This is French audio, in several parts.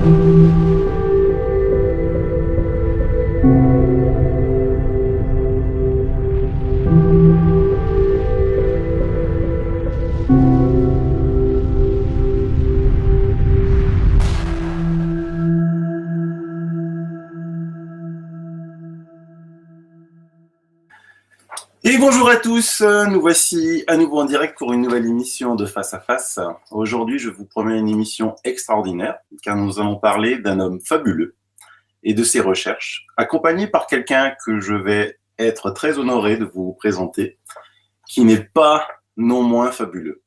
Et bonjour à tous, nous voici à nouveau en direct pour une nouvelle émission de Face à Face. Aujourd'hui, je vous promets une émission extraordinaire, car nous allons parler d'un homme fabuleux et de ses recherches, accompagné par quelqu'un que je vais être très honoré de vous présenter, qui n'est pas non moins fabuleux.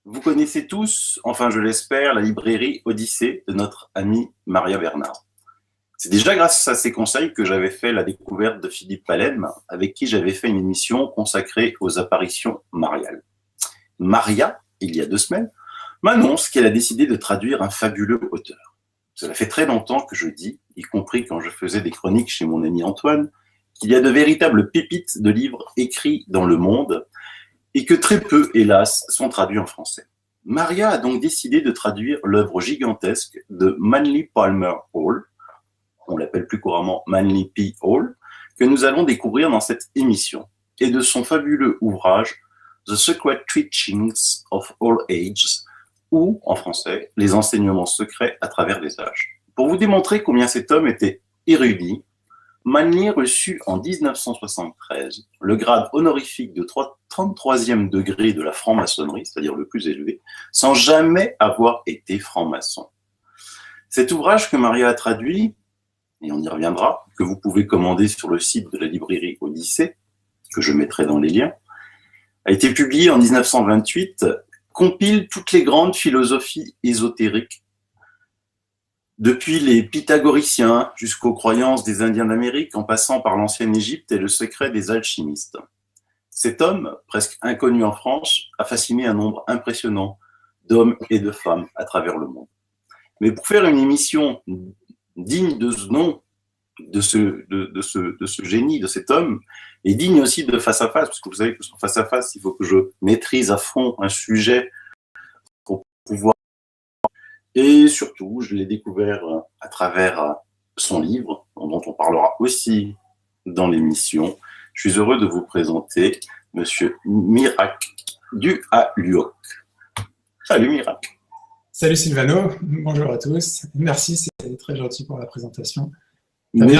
Vous connaissez tous, enfin je l'espère, la librairie Odyssée de notre amie Maria Bernard. C'est déjà grâce à ses conseils que j'avais fait la découverte de Philippe Palem, avec qui j'avais fait une émission consacrée aux apparitions mariales. Maria, il y a 2 semaines, m'annonce qu'elle a décidé de traduire un fabuleux auteur. Cela fait très longtemps que je dis, y compris quand je faisais des chroniques chez mon ami Antoine, qu'il y a de véritables pépites de livres écrits dans le monde et que très peu, hélas, sont traduits en français. Maria a donc décidé de traduire l'œuvre gigantesque de Manly Palmer Hall, on l'appelle plus couramment Manly P. Hall, que nous allons découvrir dans cette émission, et de son fabuleux ouvrage The Secret Teachings of All Ages, ou, en français, Les enseignements secrets à travers les âges. Pour vous démontrer combien cet homme était érudit, Manly reçut en 1973 le grade honorifique de 33e degré de la franc-maçonnerie, c'est-à-dire le plus élevé, sans jamais avoir été franc-maçon. Cet ouvrage que Maria a traduit, et on y reviendra, que vous pouvez commander sur le site de la librairie Odyssée, que je mettrai dans les liens, a été publié en 1928, compile toutes les grandes philosophies ésotériques, depuis les pythagoriciens jusqu'aux croyances des Indiens d'Amérique, en passant par l'ancienne Égypte et le secret des alchimistes. Cet homme, presque inconnu en France, a fasciné un nombre impressionnant d'hommes et de femmes à travers le monde. Mais pour faire une émission digne de ce nom, de ce génie, de cet homme, et digne aussi de Face à Face, parce que vous savez que sur Face à Face, il faut que je maîtrise à fond un sujet pour pouvoir... Et surtout, je l'ai découvert à travers son livre, dont on parlera aussi dans l'émission. Je suis heureux de vous présenter Monsieur Miracle Duhalluoc. Salut Miracle. Salut Silvano, bonjour à tous. Merci, c'est très gentil pour la présentation. Mais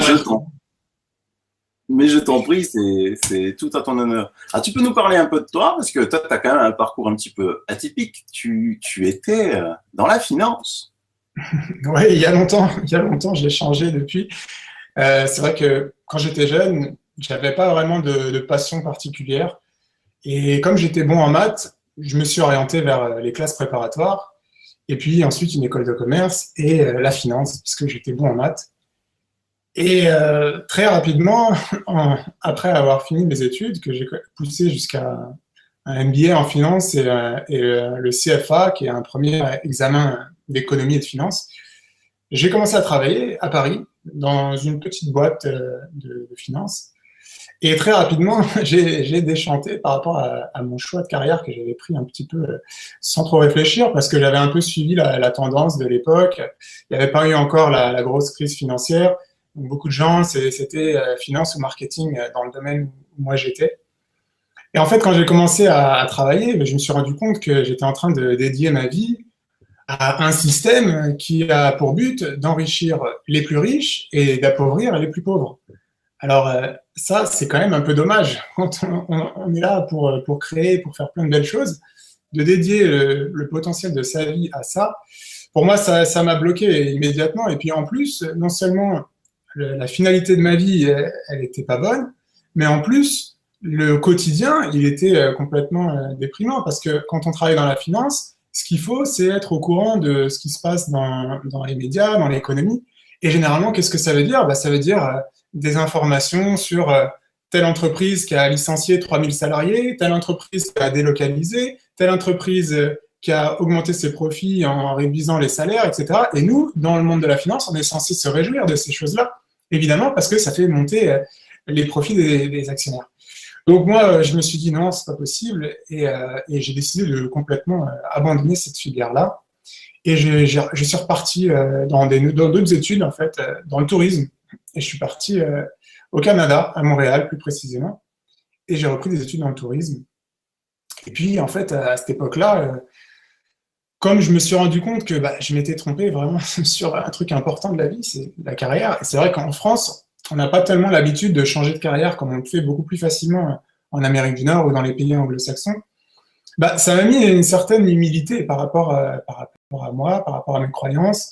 je t'en prie, c'est tout à ton honneur. Alors, tu peux nous parler un peu de toi, parce que toi, tu as quand même un parcours un petit peu atypique. Tu étais dans la finance. Oui, il y a longtemps, j'ai changé depuis. C'est vrai que quand j'étais jeune, j'avais pas vraiment de passion particulière. Et comme j'étais bon en maths, je me suis orienté vers les classes préparatoires. Et puis ensuite une école de commerce et la finance, puisque j'étais bon en maths. Et très rapidement, après avoir fini mes études, que j'ai poussé jusqu'à un MBA en finance et le CFA, qui est un premier examen d'économie et de finance, j'ai commencé à travailler à Paris, dans une petite boîte de finance. Et très rapidement, j'ai déchanté par rapport à mon choix de carrière que j'avais pris un petit peu sans trop réfléchir, parce que j'avais un peu suivi la tendance de l'époque. Il n'y avait pas eu encore la grosse crise financière. Donc, beaucoup de gens, c'était finance ou marketing dans le domaine où moi j'étais. Et en fait, quand j'ai commencé à travailler, je me suis rendu compte que j'étais en train de dédier ma vie à un système qui a pour but d'enrichir les plus riches et d'appauvrir les plus pauvres. Alors ça, c'est quand même un peu dommage quand on est là pour créer, pour faire plein de belles choses, de dédier le potentiel de sa vie à ça. Pour moi, ça m'a bloqué immédiatement. Et puis en plus, non seulement la finalité de ma vie, elle était pas bonne, mais en plus, le quotidien, il était complètement déprimant, parce que quand on travaille dans la finance, ce qu'il faut, c'est être au courant de ce qui se passe dans les médias, dans l'économie. Et généralement, qu'est-ce que ça veut dire? Ça veut dire des informations sur telle entreprise qui a licencié 3000 salariés, telle entreprise qui a délocalisé, telle entreprise qui a augmenté ses profits en réduisant les salaires, etc. Et nous, dans le monde de la finance, on est censé se réjouir de ces choses-là, évidemment, parce que ça fait monter les profits des actionnaires. Donc moi, je me suis dit non, c'est pas possible, et j'ai décidé de complètement abandonner cette filière-là. Et je suis reparti dans d'autres études, en fait, dans le tourisme. Et je suis parti au Canada, à Montréal plus précisément. Et j'ai repris des études dans le tourisme. Et puis, en fait, à cette époque-là, comme je me suis rendu compte que je m'étais trompé vraiment sur un truc important de la vie, c'est la carrière. Et c'est vrai qu'en France, on n'a pas tellement l'habitude de changer de carrière comme on le fait beaucoup plus facilement en Amérique du Nord ou dans les pays anglo-saxons. Ça m'a mis une certaine humilité par rapport à moi, par rapport à mes croyances.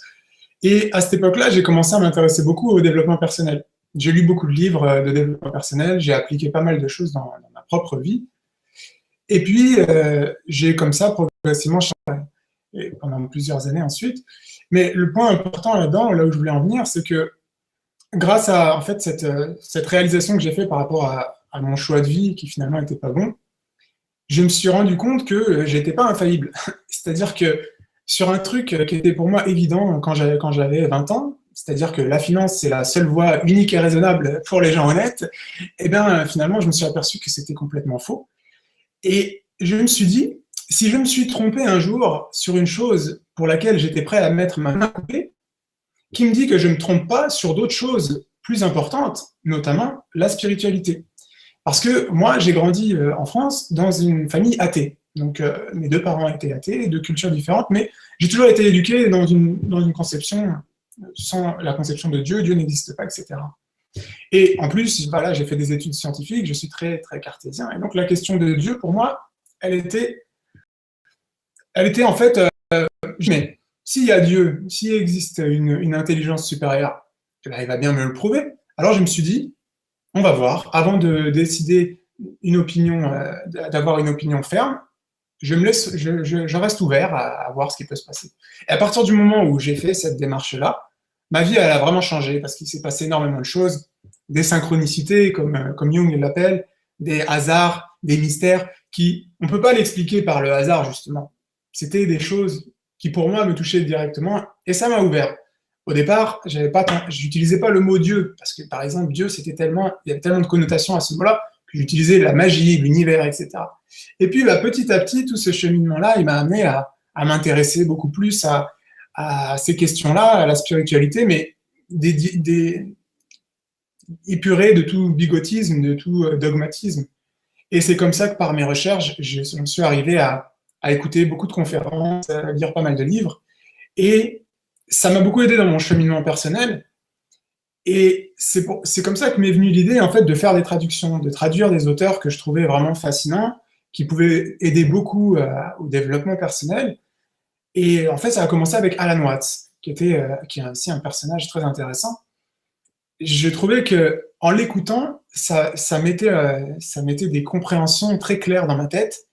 Et à cette époque-là, j'ai commencé à m'intéresser beaucoup au développement personnel. J'ai lu beaucoup de livres de développement personnel, j'ai appliqué pas mal de choses dans ma propre vie. Et puis, j'ai comme ça progressivement changé et pendant plusieurs années ensuite. Mais le point important là-dedans, là où je voulais en venir, c'est que grâce à en fait, cette réalisation que j'ai faite par rapport à mon choix de vie qui finalement n'était pas bon, je me suis rendu compte que j'étais pas infaillible. C'est-à-dire que sur un truc qui était pour moi évident quand j'avais 20 ans, c'est-à-dire que la finance, c'est la seule voie unique et raisonnable pour les gens honnêtes, et bien finalement, je me suis aperçu que c'était complètement faux. Et je me suis dit, si je me suis trompé un jour sur une chose pour laquelle j'étais prêt à mettre ma main coupée, qui me dit que je ne me trompe pas sur d'autres choses plus importantes, notamment la spiritualité. Parce que moi, j'ai grandi en France dans une famille athée. Donc, mes deux parents étaient athées, de cultures différentes, mais j'ai toujours été éduqué dans une conception, sans la conception de Dieu, Dieu n'existe pas, etc. Et en plus, voilà, j'ai fait des études scientifiques, je suis très, très cartésien. Et donc, la question de Dieu, pour moi, elle était en fait, mais s'il y a Dieu, s'il existe une intelligence supérieure, eh ben, il va bien me le prouver. Alors, je me suis dit, on va voir, avant de décider une opinion, d'avoir une opinion ferme, je reste ouvert à voir ce qui peut se passer. Et à partir du moment où j'ai fait cette démarche-là, ma vie, elle a vraiment changé parce qu'il s'est passé énormément de choses, des synchronicités, comme Jung l'appelle, des hasards, des mystères on ne peut pas l'expliquer par le hasard, justement. C'était des choses qui, pour moi, me touchaient directement et ça m'a ouvert. Au départ, j'utilisais pas le mot Dieu parce que, par exemple, Dieu, il y avait tellement de connotations à ce mot-là que j'utilisais la magie, l'univers, etc. Et puis, petit à petit, tout ce cheminement-là, il m'a amené à m'intéresser beaucoup plus à ces questions-là, à la spiritualité, mais épuré de tout bigotisme, de tout dogmatisme. Et c'est comme ça que par mes recherches, je suis arrivé à écouter beaucoup de conférences, à lire pas mal de livres. Et ça m'a beaucoup aidé dans mon cheminement personnel. Et c'est comme ça que m'est venue l'idée en fait de faire des traductions, de traduire des auteurs que je trouvais vraiment fascinants, qui pouvaient aider beaucoup au développement personnel. Et en fait, ça a commencé avec Alan Watts, qui est aussi un personnage très intéressant. Je trouvais que en l'écoutant, ça mettait des compréhensions très claires dans ma tête,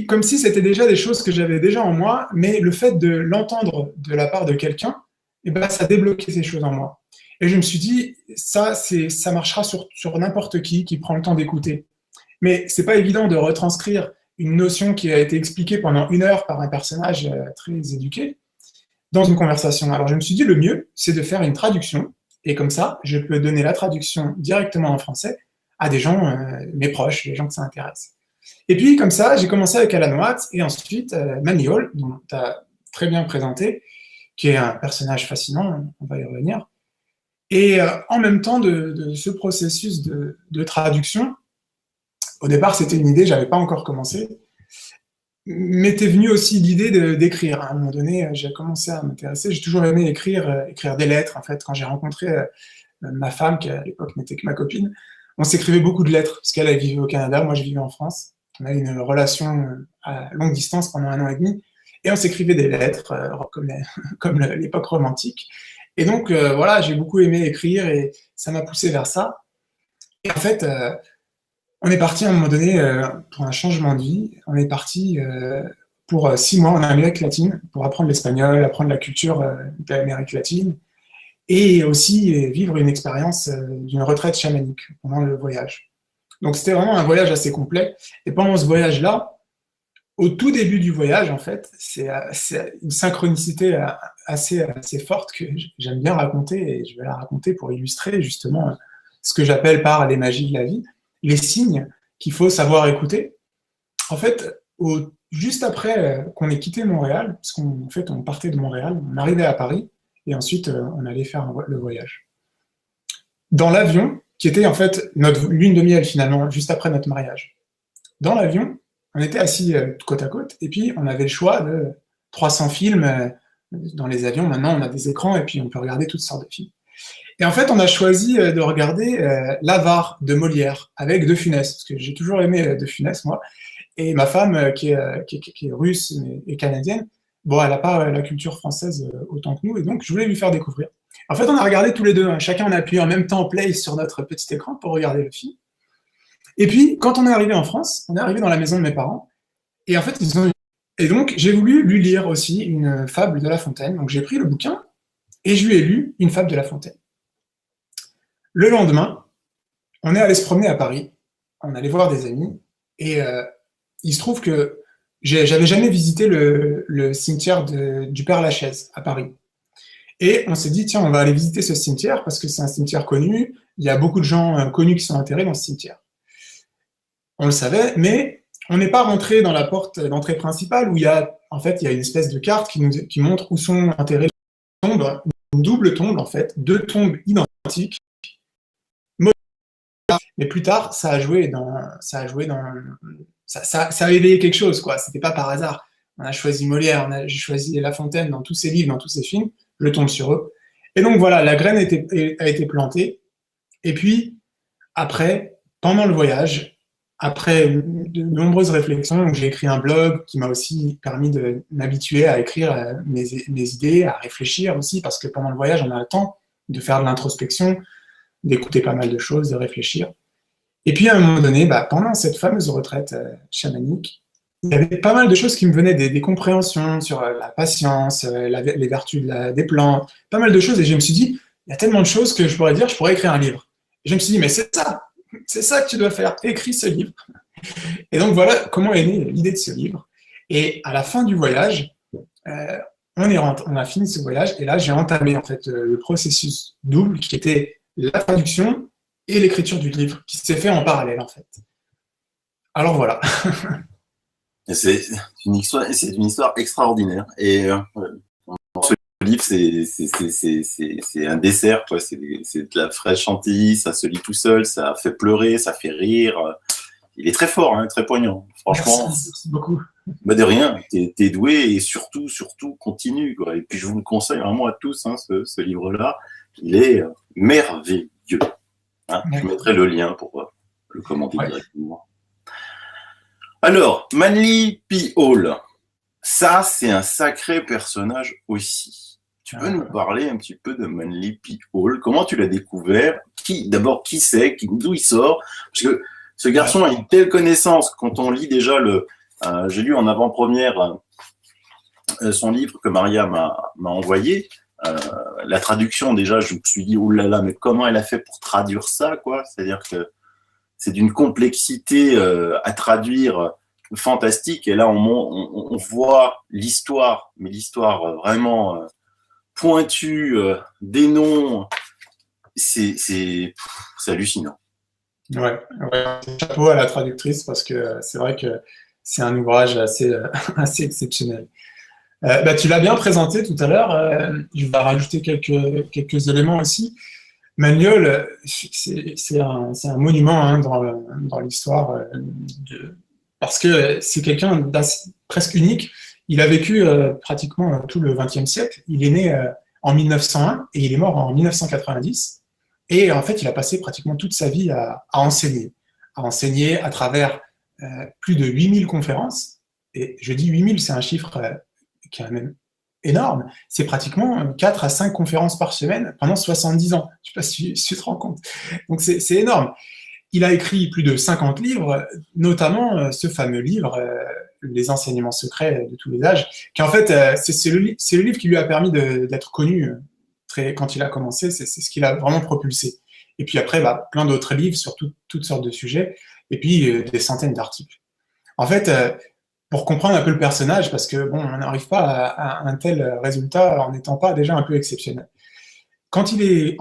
comme si c'était déjà des choses que j'avais déjà en moi, mais le fait de l'entendre de la part de quelqu'un, ça débloquait ces choses en moi. Et je me suis dit, ça marchera sur n'importe qui prend le temps d'écouter. Mais c'est pas évident de retranscrire une notion qui a été expliquée pendant 1 heure par un personnage très éduqué dans une conversation. Alors je me suis dit, le mieux, c'est de faire une traduction. Et comme ça, je peux donner la traduction directement en français à des gens, mes proches, les gens que ça intéresse. Et puis, comme ça, j'ai commencé avec Alan Watts et ensuite Manny Hall, dont tu as très bien présenté, qui est un personnage fascinant, on va y revenir. Et en même temps de ce processus de traduction, au départ, c'était une idée, je n'avais pas encore commencé, m'était venue aussi l'idée d'écrire. À un moment donné, j'ai commencé à m'intéresser. J'ai toujours aimé écrire des lettres. En fait, quand j'ai rencontré ma femme, qui à l'époque n'était que ma copine, on s'écrivait beaucoup de lettres, parce qu'elle vivait au Canada, moi je vivais en France. On a eu une relation à longue distance pendant 1 an et demi, et on s'écrivait des lettres, comme l'époque romantique. Et donc, voilà, j'ai beaucoup aimé écrire, et ça m'a poussé vers ça. Et en fait, on est parti à un moment donné pour un changement de vie. On est parti pour 6 mois en Amérique latine pour apprendre l'espagnol, apprendre la culture de l'Amérique latine et aussi vivre une expérience d'une retraite chamanique pendant le voyage. Donc c'était vraiment un voyage assez complet. Et pendant ce voyage-là, au tout début du voyage, en fait, c'est une synchronicité assez forte que j'aime bien raconter et je vais la raconter pour illustrer justement ce que j'appelle par les magies de la vie. Les signes qu'il faut savoir écouter. En fait, juste après qu'on ait quitté Montréal, parce qu'en fait, on partait de Montréal, on arrivait à Paris, et ensuite, on allait faire le voyage. Dans l'avion, qui était en fait notre lune de miel finalement, juste après notre mariage. Dans l'avion, on était assis côte à côte, et puis on avait le choix de 300 films. Dans les avions, maintenant, on a des écrans, et puis on peut regarder toutes sortes de films. Et en fait, on a choisi de regarder L'Avare de Molière, avec De Funès, parce que j'ai toujours aimé De Funès, moi. Et ma femme, qui est russe et canadienne, bon, elle n'a pas la culture française autant que nous, et donc je voulais lui faire découvrir. En fait, on a regardé tous les deux, hein. Chacun on a appuyé en même temps play sur notre petit écran pour regarder le film. Et puis, quand on est arrivé en France, on est arrivé dans la maison de mes parents, et en fait, et donc j'ai voulu lui lire aussi une fable de La Fontaine. Donc j'ai pris le bouquin et je lui ai lu une fable de La Fontaine. Le lendemain, on est allé se promener à Paris, on allait voir des amis, et il se trouve que j'avais jamais visité le cimetière du Père-Lachaise à Paris. Et on s'est dit, tiens, on va aller visiter ce cimetière parce que c'est un cimetière connu, il y a beaucoup de gens connus qui sont enterrés dans ce cimetière. On le savait, mais on n'est pas rentré dans la porte d'entrée principale où il y a une espèce de carte qui montre où sont enterrées les tombes, une double tombe en fait, deux tombes identiques. Mais plus tard, ça a éveillé quelque chose, quoi. C'était pas par hasard. On a choisi Molière, j'ai choisi La Fontaine dans tous ses livres, dans tous ses films. Je tombe sur eux. Et donc voilà, la graine a été plantée. Et puis, après, pendant le voyage, après de nombreuses réflexions, j'ai écrit un blog qui m'a aussi permis de m'habituer à écrire mes idées, à réfléchir aussi, parce que pendant le voyage, on a le temps de faire de l'introspection, d'écouter pas mal de choses, de réfléchir. Et puis à un moment donné, pendant cette fameuse retraite chamanique, il y avait pas mal de choses qui me venaient, des compréhensions sur la patience, les vertus des plantes, pas mal de choses. Et je me suis dit, il y a tellement de choses que je pourrais écrire un livre. Et je me suis dit, mais c'est ça que tu dois faire, écris ce livre. Et donc voilà comment est née l'idée de ce livre. Et à la fin du voyage, on a fini ce voyage, et là j'ai entamé en fait le processus double qui était la traduction et l'écriture du livre, qui s'est fait en parallèle en fait. Alors voilà. C'est une histoire extraordinaire. Et ce livre, c'est un dessert, quoi. C'est de la fraîche chantilly, ça se lit tout seul, ça fait pleurer, ça fait rire. Il est très fort, hein, très poignant. Franchement, merci beaucoup. De rien, t'es doué, et surtout, continue, quoi. Et puis je vous le conseille vraiment à tous, hein, ce livre-là. Il est merveilleux. Hein, je mettrai le lien pour le commenter directement. Alors, Manly P. Hall, ça c'est un sacré personnage aussi. Tu peux nous parler un petit peu de Manly P. Hall? Comment tu l'as découvert? D'abord, qui c'est? D'où il sort? Parce que ce garçon a une telle connaissance. Quand on lit déjà j'ai lu en avant-première son livre que Maria m'a envoyé. La traduction, déjà, je me suis dit, oulala, mais comment elle a fait pour traduire ça, quoi? C'est-à-dire que c'est d'une complexité à traduire fantastique. Et là, on voit l'histoire, mais l'histoire vraiment pointue, des noms. C'est hallucinant. Ouais, chapeau à la traductrice, parce que c'est vrai que c'est un ouvrage assez exceptionnel. Tu l'as bien présenté tout à l'heure. Je vais rajouter quelques éléments aussi. Manuel, c'est un monument, hein, dans l'histoire, parce que c'est quelqu'un presque unique. Il a vécu pratiquement tout le XXe siècle. Il est né en 1901 et il est mort en 1990. Et en fait, il a passé pratiquement toute sa vie à enseigner à travers plus de 8000 conférences. Et je dis 8000, c'est un chiffre qui est même énorme. C'est pratiquement 4 à 5 conférences par semaine pendant 70 ans. Je ne sais pas si tu te rends compte. Donc c'est énorme. Il a écrit plus de 50 livres, notamment ce fameux livre, Les enseignements secrets de tous les âges, qui en fait, c'est le livre qui lui a permis d'être connu quand il a commencé. C'est ce qui l'a vraiment propulsé. Et puis après, plein d'autres livres sur toutes sortes de sujets, et puis des centaines d'articles. En fait, pour comprendre un peu le personnage, parce que bon, on n'arrive pas à un tel résultat en n'étant pas déjà un peu exceptionnel. En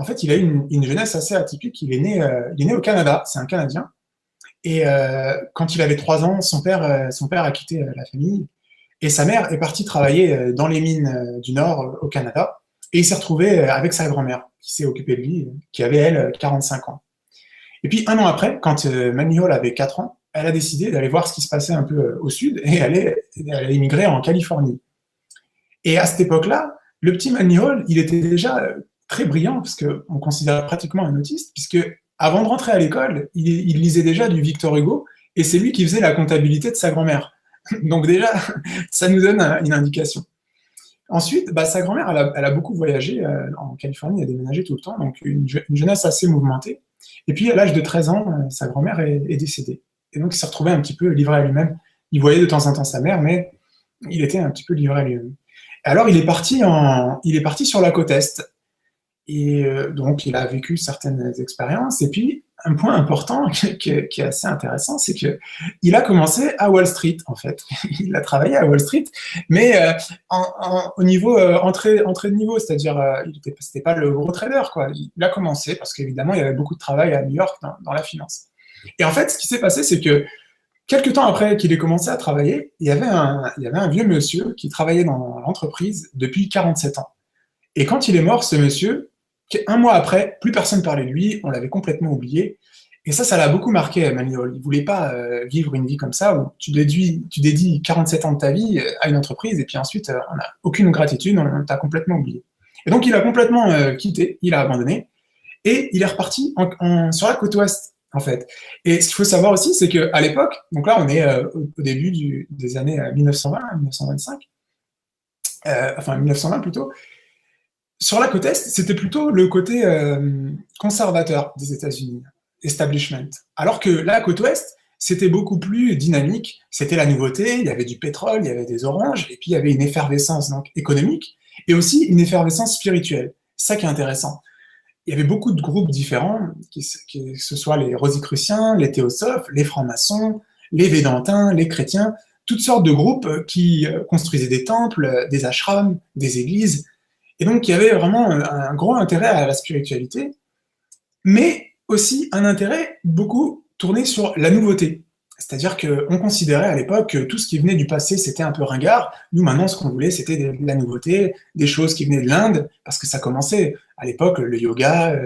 fait, il a eu une jeunesse assez atypique. Il est né au Canada, c'est un Canadien, Et quand il avait 3 ans, son père a quitté la famille et sa mère est partie travailler dans les mines du Nord au Canada. Et il s'est retrouvé avec sa grand-mère qui s'est occupée de lui, qui avait, elle, 45 ans. Et puis, un an après, quand Manny Hall avait 4 ans, elle a décidé d'aller voir ce qui se passait un peu au sud et elle a immigré en Californie. Et à cette époque-là, le petit Manny Hall, il était déjà très brillant, parce qu'on considère pratiquement un autiste, puisque avant de rentrer à l'école, il lisait déjà du Victor Hugo, et c'est lui qui faisait la comptabilité de sa grand-mère. Donc déjà, ça nous donne une indication. Ensuite, bah, sa grand-mère, elle a beaucoup voyagé en Californie, elle a déménagé tout le temps, donc une jeunesse assez mouvementée. Et puis, à l'âge de 13 ans, sa grand-mère est décédée. Et donc, il s'est retrouvé un petit peu livré à lui-même. Il voyait de temps en temps sa mère, mais il était un petit peu livré à lui-même. Alors, il est parti sur la côte Est. Et donc, il a vécu certaines expériences. Et puis, un point important qui est assez intéressant, c'est que il a commencé à Wall Street, en fait. Il a travaillé à Wall Street, mais au niveau entrée de niveau, c'est-à-dire, c'était pas le gros trader, quoi. Il a commencé parce qu'évidemment, il y avait beaucoup de travail à New York dans la finance. Et en fait, ce qui s'est passé, c'est que quelques temps après qu'il ait commencé à travailler, il y avait un vieux monsieur qui travaillait dans l'entreprise depuis 47 ans. Et quand il est mort, ce monsieur, un mois après, plus personne ne parlait de lui, on l'avait complètement oublié. Et ça l'a beaucoup marqué, Manny Hall. Il ne voulait pas vivre une vie comme ça, où tu dédies 47 ans de ta vie à une entreprise, et puis ensuite, on n'a aucune gratitude, on t'a complètement oublié. Et donc, il a complètement quitté, il a abandonné, et il est reparti sur la côte ouest, en fait. Et ce qu'il faut savoir aussi, c'est qu'à l'époque, donc là, on est au début des années 1920, 1925, enfin 1920 plutôt, sur la côte Est, c'était plutôt le côté conservateur des États-Unis, establishment. Alors que la côte Ouest, c'était beaucoup plus dynamique, c'était la nouveauté, il y avait du pétrole, il y avait des oranges, et puis il y avait une effervescence donc, économique, et aussi une effervescence spirituelle. C'est ça qui est intéressant. Il y avait beaucoup de groupes différents, que ce soit les Rosicruciens, les Théosophes, les francs-maçons, les Védantins, les chrétiens, toutes sortes de groupes qui construisaient des temples, des ashrams, des églises. Et donc, il y avait vraiment un gros intérêt à la spiritualité, mais aussi un intérêt beaucoup tourné sur la nouveauté. C'est-à-dire qu'on considérait à l'époque que tout ce qui venait du passé, c'était un peu ringard. Nous, maintenant, ce qu'on voulait, c'était de la nouveauté, des choses qui venaient de l'Inde, parce que ça commençait. À l'époque, le yoga,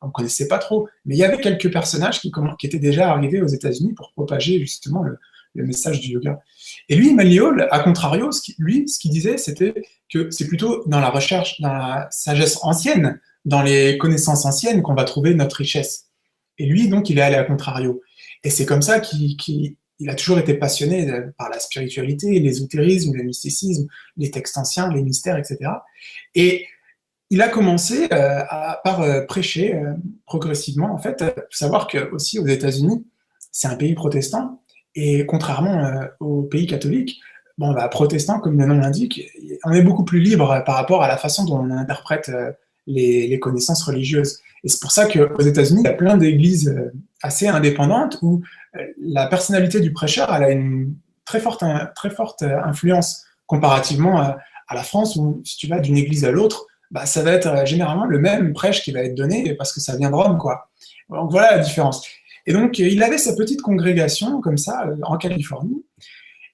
on ne connaissait pas trop. Mais il y avait quelques personnages qui étaient déjà arrivés aux États-Unis pour propager justement le message du yoga. Et lui, Manly Hall, à contrario, ce qu'il disait, c'était que c'est plutôt dans la recherche, dans la sagesse ancienne, dans les connaissances anciennes qu'on va trouver notre richesse. Et lui, donc, il est allé à contrario. Et c'est comme ça qu'il a toujours été passionné par la spiritualité, l'ésotérisme, le mysticisme, les textes anciens, les mystères, etc. Et il a commencé par prêcher progressivement. En fait, il faut savoir que aussi aux États-Unis, c'est un pays protestant, et contrairement aux pays catholiques, bon, bah, protestant, comme le nom l'indique, on est beaucoup plus libre par rapport à la façon dont on interprète les connaissances religieuses. Et c'est pour ça qu'aux États-Unis, il y a plein d'églises assez indépendantes où la personnalité du prêcheur elle a une très forte influence comparativement à la France, où si tu vas d'une église à l'autre, bah, ça va être généralement le même prêche qui va être donné parce que ça vient de Rome, quoi. Donc voilà la différence. Et donc, il avait sa petite congrégation, comme ça, en Californie,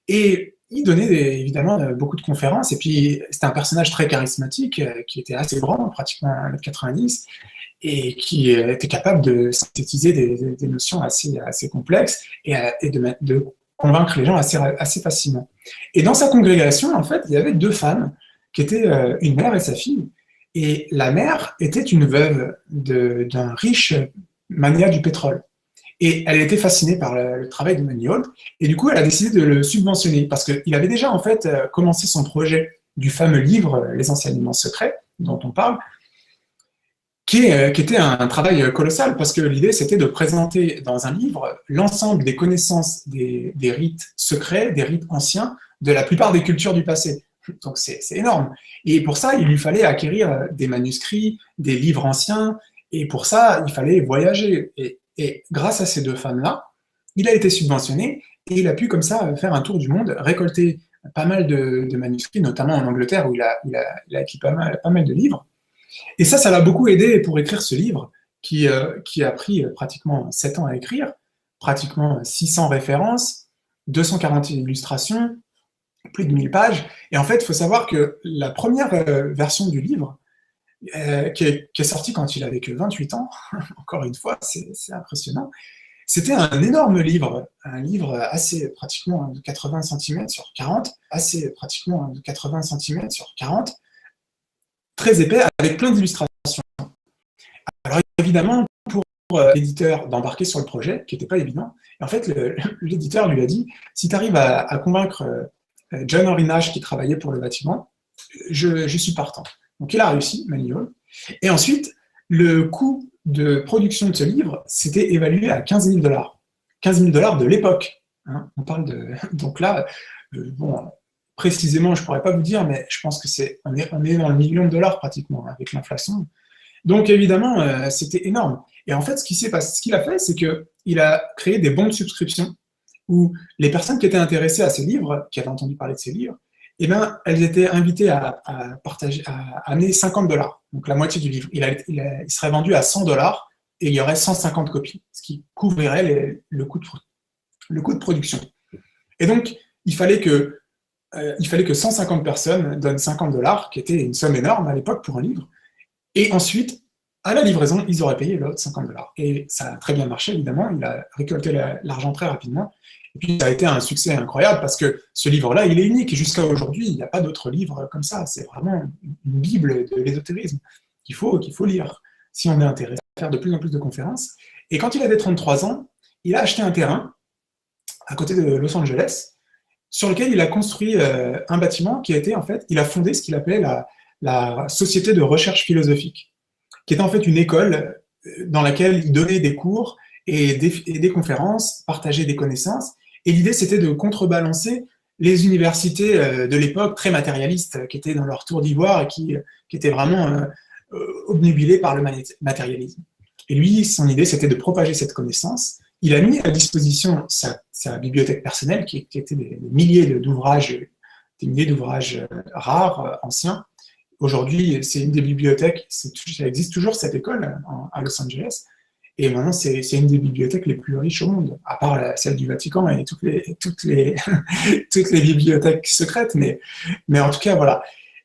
et il donnait évidemment beaucoup de conférences, et puis c'était un personnage très charismatique, qui était assez grand, pratiquement 1,90 m, et qui était capable de synthétiser des notions assez complexes et de convaincre les gens assez facilement. Et dans sa congrégation, en fait, il y avait 2 femmes, qui étaient une mère et sa fille, et la mère était une veuve d'un riche magnat du pétrole. Et elle était fascinée par le travail de Manny Hall, et du coup, elle a décidé de le subventionner, parce qu'il avait déjà en fait commencé son projet du fameux livre Les enseignements secrets, dont on parle, qui était un travail colossal, parce que l'idée, c'était de présenter dans un livre l'ensemble des connaissances des rites secrets, des rites anciens, de la plupart des cultures du passé. Donc c'est énorme. Et pour ça, il lui fallait acquérir des manuscrits, des livres anciens, et pour ça, il fallait voyager. Et grâce à ces 2 femmes-là, il a été subventionné, et il a pu comme ça faire un tour du monde, récolter pas mal de manuscrits, notamment en Angleterre, où il a écrit pas mal de livres. Et ça l'a beaucoup aidé pour écrire ce livre, qui a pris pratiquement 7 ans à écrire, pratiquement 600 références, 240 illustrations, plus de 1000 pages. Et en fait, il faut savoir que la première version du livre, qui est sortie quand il avait que 28 ans, encore une fois, c'est impressionnant, c'était un énorme livre, un livre assez pratiquement de 80 cm sur 40, assez pratiquement de 80 cm sur 40, très épais, avec plein d'illustrations. Alors évidemment, pour l'éditeur d'embarquer sur le projet, qui n'était pas évident, et en fait, l'éditeur lui a dit, si tu arrives à convaincre John Henry Nash, qui travaillait pour le bâtiment, je suis partant. Donc il a réussi, Maniol. Et ensuite, le coût de production de ce livre, c'était évalué à 15 000 $. 15 000 $ de l'époque. Hein, on parle de... Donc là, bon, précisément, je ne pourrais pas vous dire, mais je pense que on est dans le million de dollars pratiquement, avec l'inflation. Donc évidemment, c'était énorme. Et en fait, ce qu'il a fait, c'est qu'il a créé des bons de subscription où les personnes qui étaient intéressées à ces livres, qui avaient entendu parler de ces livres, eh ben, elles étaient invitées à amener 50 $, donc la moitié du livre. Il serait vendu à 100 $ et il y aurait 150 copies, ce qui couvrirait le coût de production. Et donc, il fallait que 150 personnes donnent 50 $, qui était une somme énorme à l'époque pour un livre. Et ensuite, à la livraison, ils auraient payé l'autre 50 $. Et ça a très bien marché, évidemment. Il a récolté l'argent très rapidement. Et puis, ça a été un succès incroyable parce que ce livre-là, il est unique. Et jusqu'à aujourd'hui, il n'y a pas d'autres livres comme ça. C'est vraiment une bible de l'ésotérisme qu'il faut lire si on est intéressé à faire de plus en plus de conférences. Et quand il avait 33 ans, il a acheté un terrain à côté de Los Angeles sur lequel il a construit un bâtiment qui a été, en fait, il a fondé ce qu'il appelait la Société de recherche philosophique, qui était en fait une école dans laquelle il donnait des cours et des conférences, partageait des connaissances. Et l'idée, c'était de contrebalancer les universités de l'époque très matérialistes, qui étaient dans leur tour d'ivoire et qui étaient vraiment obnubilées par le matérialisme. Et lui, son idée, c'était de propager cette connaissance. Il a mis à disposition sa bibliothèque personnelle, qui était des milliers d'ouvrages, rares, anciens. Aujourd'hui, c'est une des bibliothèques, ça existe toujours cette école à Los Angeles, et maintenant c'est une des bibliothèques les plus riches au monde, à part celle du Vatican et toutes les bibliothèques secrètes, mais en tout cas, voilà.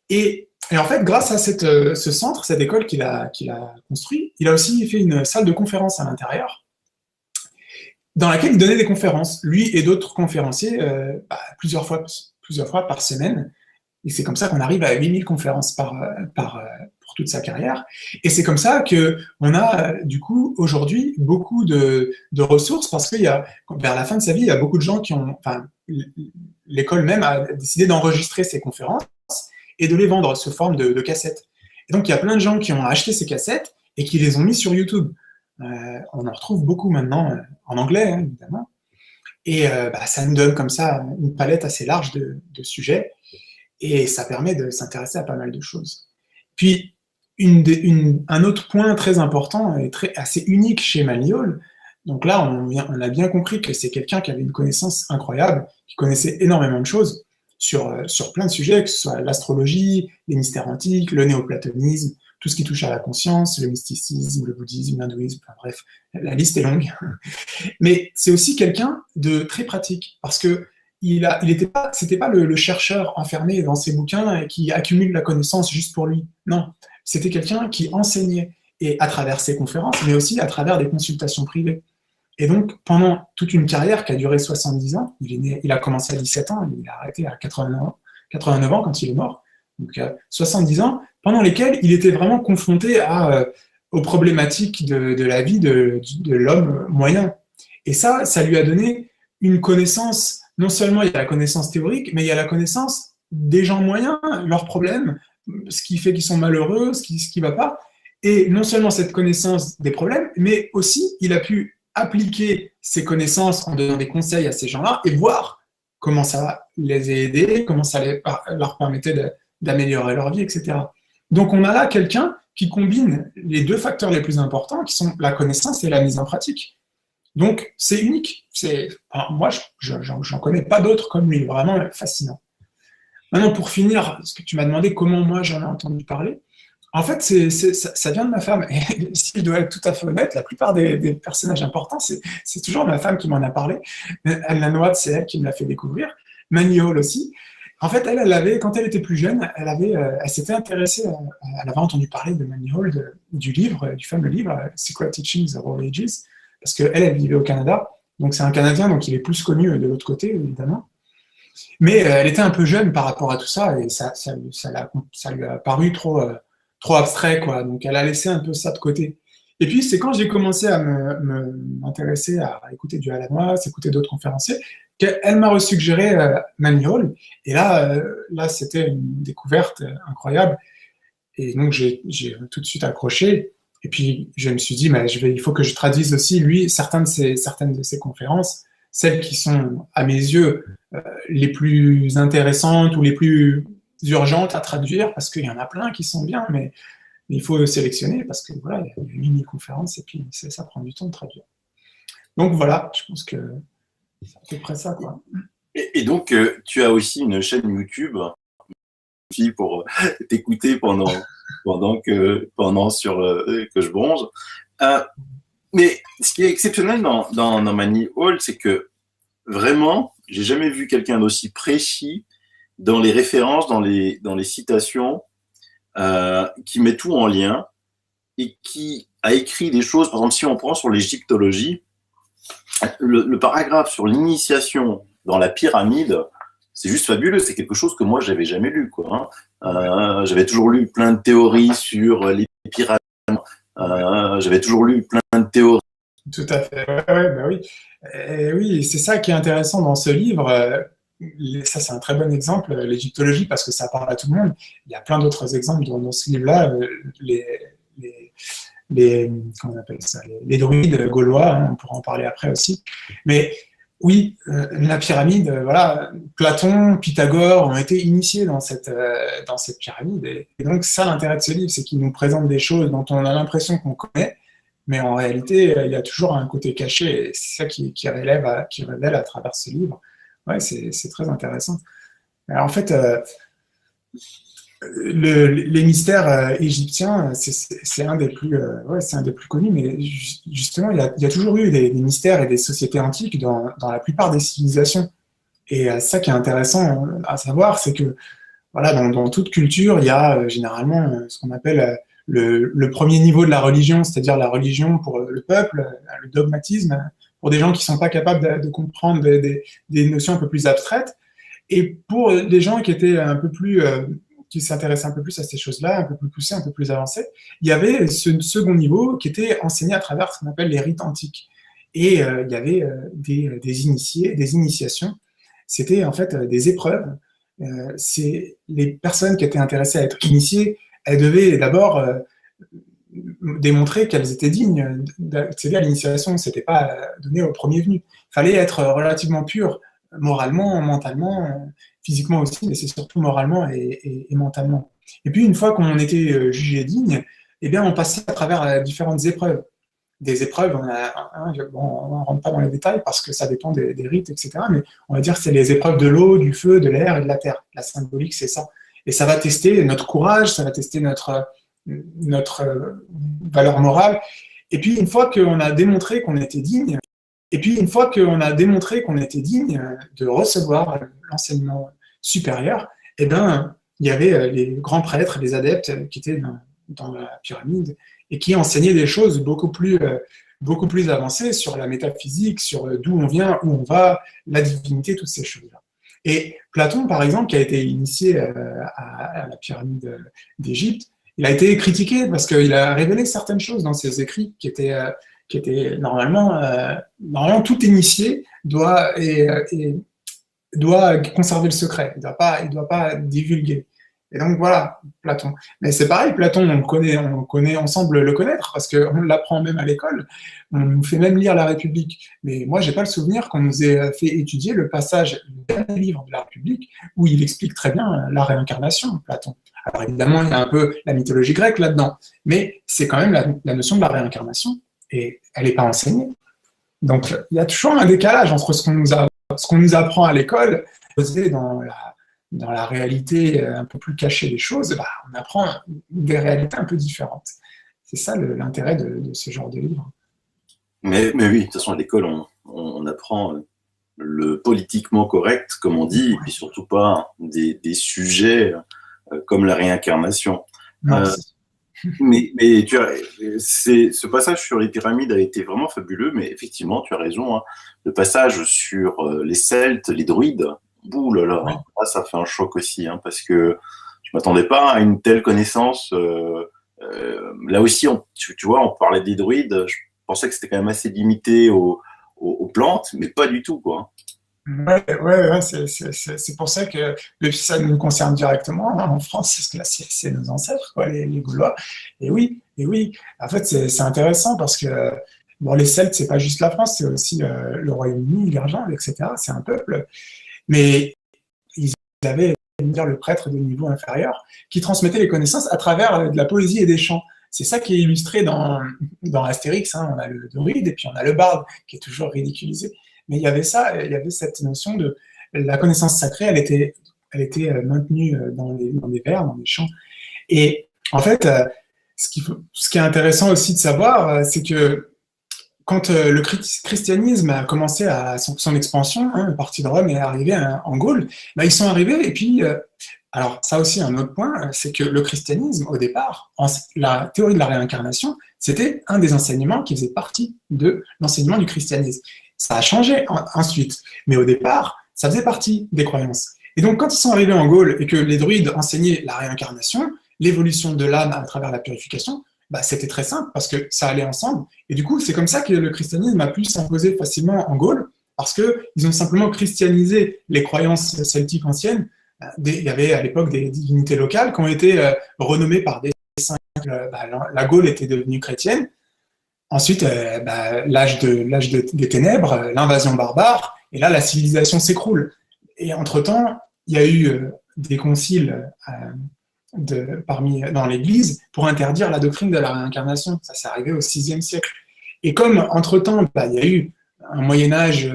Et en fait, grâce à ce centre, cette école qu'il a construit, il a aussi fait une salle de conférence à l'intérieur, dans laquelle il donnait des conférences, lui et d'autres conférenciers, plusieurs fois par semaine. Et c'est comme ça qu'on arrive à 8000 conférences pour toute sa carrière. Et c'est comme ça qu'on a, du coup, aujourd'hui, beaucoup de ressources, parce que vers la fin de sa vie, il y a beaucoup de gens l'école même a décidé d'enregistrer ces conférences et de les vendre sous forme de cassettes. Et donc, il y a plein de gens qui ont acheté ces cassettes et qui les ont mis sur YouTube. On en retrouve beaucoup maintenant, en anglais, hein, évidemment. Et ça nous donne comme ça une palette assez large de sujets. Et ça permet de s'intéresser à pas mal de choses. Puis, un autre point très important et assez unique chez Maniol, donc là, on a bien compris que c'est quelqu'un qui avait une connaissance incroyable, qui connaissait énormément de choses sur plein de sujets, que ce soit l'astrologie, les mystères antiques, le néoplatonisme, tout ce qui touche à la conscience, le mysticisme, le bouddhisme, l'hindouisme, enfin bref, la liste est longue. Mais c'est aussi quelqu'un de très pratique, parce que c'était pas le chercheur enfermé dans ses bouquins et qui accumule la connaissance juste pour lui. Non, c'était quelqu'un qui enseignait, et à travers ses conférences, mais aussi à travers des consultations privées. Et donc, pendant toute une carrière qui a duré 70 ans, il a commencé à 17 ans, il a arrêté à 89 ans quand il est mort, donc 70 ans, pendant lesquels il était vraiment confronté aux problématiques de la vie de l'homme moyen. Et ça lui a donné une connaissance. Non seulement il y a la connaissance théorique, mais il y a la connaissance des gens moyens, leurs problèmes, ce qui fait qu'ils sont malheureux, ce qui ne va pas. Et non seulement cette connaissance des problèmes, mais aussi il a pu appliquer ces connaissances en donnant des conseils à ces gens-là et voir comment ça les a aidés, comment ça leur permettait d'améliorer leur vie, etc. Donc on a là quelqu'un qui combine les deux facteurs les plus importants, qui sont la connaissance et la mise en pratique. Donc, c'est unique. Moi, j'en connais pas d'autres comme lui, vraiment fascinant. Maintenant, pour finir, ce que tu m'as demandé, comment moi j'en ai entendu parler, En fait, ça vient de ma femme. Et si je dois être tout à fait honnête, la plupart des personnages importants, c'est toujours ma femme qui m'en a parlé. Anne Noire, c'est elle qui me l'a fait découvrir. Manny Hall aussi. En fait, elle avait, quand elle était plus jeune, elle s'était intéressée, elle avait entendu parler de Manny Hall, du livre, du fameux livre Secret Teachings of All Ages, parce qu'elle vivait au Canada. Donc c'est un Canadien, donc il est plus connu de l'autre côté, évidemment. Mais elle était un peu jeune par rapport à tout ça, et ça lui a paru trop abstrait, quoi. Donc elle a laissé un peu ça de côté. Et puis c'est quand j'ai commencé à m'intéresser à écouter du Alan Watts, écouter d'autres conférenciers, qu'elle m'a resuggéré Manny Hall. Et là c'était une découverte incroyable. Et donc j'ai tout de suite accroché. Et puis je me suis dit, mais il faut que je traduise aussi lui certaines de ses conférences, celles qui sont à mes yeux les plus intéressantes ou les plus urgentes à traduire, parce qu'il y en a plein qui sont bien, mais il faut sélectionner parce que voilà, il y a une mini-conférence et puis ça prend du temps de traduire. Donc voilà, je pense que c'est à peu près ça, quoi. Et donc, tu as aussi une chaîne YouTube pour t'écouter que je bronze. Mais ce qui est exceptionnel dans Manny Hall, c'est que vraiment, j'ai jamais vu quelqu'un d'aussi précis dans les références, dans les citations, qui met tout en lien et qui a écrit des choses. Par exemple, si on prend sur l'égyptologie, le paragraphe sur l'initiation dans la pyramide, c'est juste fabuleux. C'est quelque chose que moi, j'avais jamais lu, quoi. J'avais toujours lu plein de théories sur les pyramides. J'avais toujours lu plein de théories. Tout à fait. Ouais, bah oui. Et oui, c'est ça qui est intéressant dans ce livre. Ça, c'est un très bon exemple, l'égyptologie, parce que ça parle à tout le monde. Il y a plein d'autres exemples dans ce livre-là. Comment on appelle ça, les druides gaulois, hein, on pourra en parler après aussi. Mais oui, la pyramide, voilà, Platon, Pythagore ont été initiés dans cette pyramide. Et donc, ça, l'intérêt de ce livre, c'est qu'il nous présente des choses dont on a l'impression qu'on connaît, mais en réalité, il y a toujours un côté caché, et c'est ça qui révèle à travers ce livre. Ouais, c'est très intéressant. Alors, en fait, les mystères égyptiens, c'est un des plus, c'est un des plus connus, mais justement, il y a toujours eu des mystères et des sociétés antiques dans la plupart des civilisations. Et ça qui est intéressant à savoir, c'est que voilà, dans toute culture, il y a généralement ce qu'on appelle le premier niveau de la religion, c'est-à-dire la religion pour le peuple, le dogmatisme, pour des gens qui ne sont pas capables de comprendre des notions un peu plus abstraites. Et pour des gens qui étaient un peu plus qui s'intéressaient un peu plus à ces choses-là, un peu plus poussées, un peu plus avancées, il y avait ce second niveau qui était enseigné à travers ce qu'on appelle les rites antiques. Et il y avait des initiés, des initiations. C'était en fait des épreuves. C'est les personnes qui étaient intéressées à être initiées, elles devaient d'abord démontrer qu'elles étaient dignes d'accéder à l'initiation. C'était pas donné au premier venu. Il fallait être relativement pur, moralement, mentalement, physiquement aussi, mais c'est surtout moralement et mentalement. Et puis, une fois qu'on était jugé digne, eh bien, on passait à travers différentes épreuves. Des épreuves, on ne rentre pas dans les détails parce que ça dépend des rites, etc. Mais on va dire que c'est les épreuves de l'eau, du feu, de l'air et de la terre. La symbolique, c'est ça. Et ça va tester notre courage, ça va tester notre valeur morale. Et puis, une fois qu'on a démontré qu'on était digne, de recevoir l'enseignement supérieur, eh ben, il y avait les grands prêtres, les adeptes qui étaient dans la pyramide et qui enseignaient des choses beaucoup plus avancées sur la métaphysique, sur d'où on vient, où on va, la divinité, toutes ces choses-là. Et Platon, par exemple, qui a été initié à la pyramide d'Égypte, il a été critiqué parce qu'il a révélé certaines choses dans ses écrits qui étaient normalement tout initié doit conserver le secret, il doit pas divulguer. Et donc voilà, Platon. Mais c'est pareil, Platon, on semble le connaître parce qu'on l'apprend même à l'école. On nous fait même lire La République. Mais moi, j'ai pas le souvenir qu'on nous ait fait étudier le passage du dernier livre de La République où il explique très bien la réincarnation, Platon. Alors évidemment, il y a un peu la mythologie grecque là-dedans, mais c'est quand même la notion de la réincarnation et elle n'est pas enseignée. Donc il y a toujours un décalage entre ce qu'on nous apprend à l'école, dans dans la réalité un peu plus cachée des choses, bah, on apprend des réalités un peu différentes. C'est ça l'intérêt de ce genre de livre. Mais oui, de toute façon, à l'école, on apprend le politiquement correct, comme on dit, et puis surtout pas des sujets comme la réincarnation. Non, Mais ce passage sur les pyramides a été vraiment fabuleux, mais effectivement, tu as raison, hein. Le passage sur les Celtes, les druides, ouh là là, oui. ça fait un choc aussi, hein, parce que je m'attendais pas à une telle connaissance. Là aussi, tu vois, on parlait des druides, je pensais que c'était quand même assez limité aux plantes, mais pas du tout, quoi. Ouais, c'est pour ça que ça nous concerne directement hein, en France, parce que là, c'est nos ancêtres, quoi, les Gaulois. Et oui. En fait, c'est intéressant parce que bon, les Celtes, c'est pas juste la France, c'est aussi le Royaume-Uni, l'Irlande, etc. C'est un peuple, mais ils avaient, dire, le prêtre de niveau inférieur qui transmettait les connaissances à travers de la poésie et des chants. C'est ça qui est illustré dans Astérix. Hein. On a le druide et puis on a le barde qui est toujours ridiculisé. Mais il y avait ça, il y avait cette notion de la connaissance sacrée, elle était maintenue dans les vers, dans les chants. Et en fait, ce qui est intéressant aussi de savoir, c'est que quand le christianisme a commencé à son expansion, hein, parti de Rome et est arrivé en Gaule, bah, ils sont arrivés et puis, alors ça aussi un autre point, c'est que le christianisme au départ, la théorie de la réincarnation, c'était un des enseignements qui faisait partie de l'enseignement du christianisme. Ça a changé ensuite, mais au départ, ça faisait partie des croyances. Et donc quand ils sont arrivés en Gaule et que les druides enseignaient la réincarnation, l'évolution de l'âme à travers la purification, bah, c'était très simple parce que ça allait ensemble. Et du coup, c'est comme ça que le christianisme a pu s'imposer facilement en Gaule, parce qu'ils ont simplement christianisé les croyances celtiques anciennes. Il y avait à l'époque des divinités locales qui ont été renommées par des saints. La Gaule était devenue chrétienne. Ensuite, des ténèbres, l'invasion barbare, et là, la civilisation s'écroule. Et entre-temps, il y a eu des conciles dans l'Église pour interdire la doctrine de la réincarnation. Ça s'est arrivé au VIe siècle. Et comme, entre-temps, il y a eu un Moyen-Âge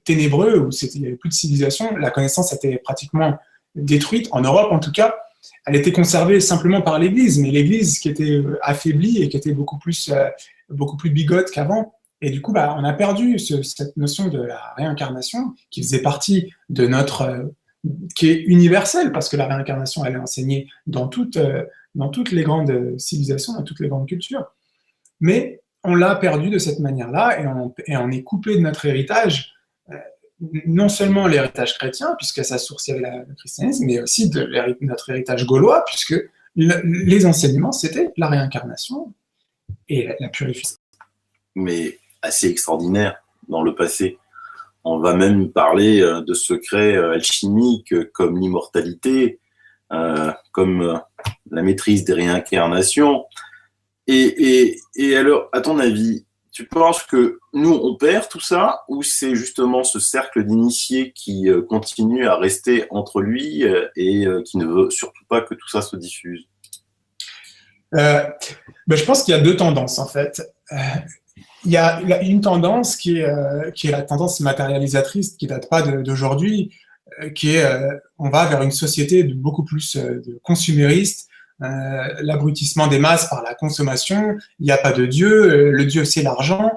ténébreux où il n'y avait plus de civilisation, la connaissance était pratiquement détruite, en Europe en tout cas. Elle était conservée simplement par l'Église, mais l'Église qui était affaiblie et qui était beaucoup plus bigote qu'avant. Et du coup, on a perdu cette notion de la réincarnation qui faisait partie de qui est universelle, parce que la réincarnation, elle est enseignée dans toutes les grandes civilisations, dans toutes les grandes cultures. Mais on l'a perdu de cette manière-là et on est coupé de notre héritage, non seulement l'héritage chrétien, puisque sa source, il y avait le christianisme, mais aussi de notre héritage gaulois, puisque les enseignements, c'était la réincarnation et la purification. Mais assez extraordinaire dans le passé. On va même parler de secrets alchimiques comme l'immortalité, comme la maîtrise des réincarnations. Et alors, à ton avis, tu penses que nous, on perd tout ça, ou c'est justement ce cercle d'initiés qui continue à rester entre lui et qui ne veut surtout pas que tout ça se diffuse? Je pense qu'il y a deux tendances, en fait. Il y a une tendance qui est la tendance matérialisatrice, qui date pas d'aujourd'hui, qui est on va vers une société beaucoup plus de consumériste, l'abrutissement des masses par la consommation, il n'y a pas de Dieu, le Dieu c'est l'argent,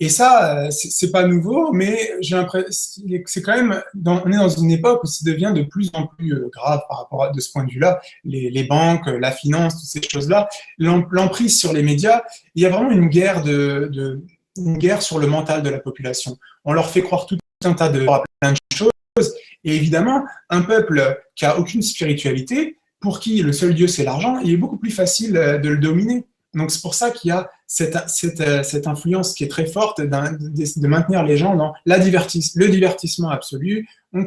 et ça c'est pas nouveau, mais j'ai l'impression c'est quand même on est dans une époque où ça devient de plus en plus grave par rapport de ce point de vue-là, les banques, la finance, toutes ces choses-là, l'emprise sur les médias, il y a vraiment une guerre une guerre sur le mental de la population. On leur fait croire tout un tas de plein de choses, et évidemment un peuple qui a aucune spiritualité, pour qui le seul Dieu c'est l'argent, il est beaucoup plus facile de le dominer. Donc c'est pour ça qu'il y a cette influence qui est très forte de maintenir les gens dans le divertissement absolu. On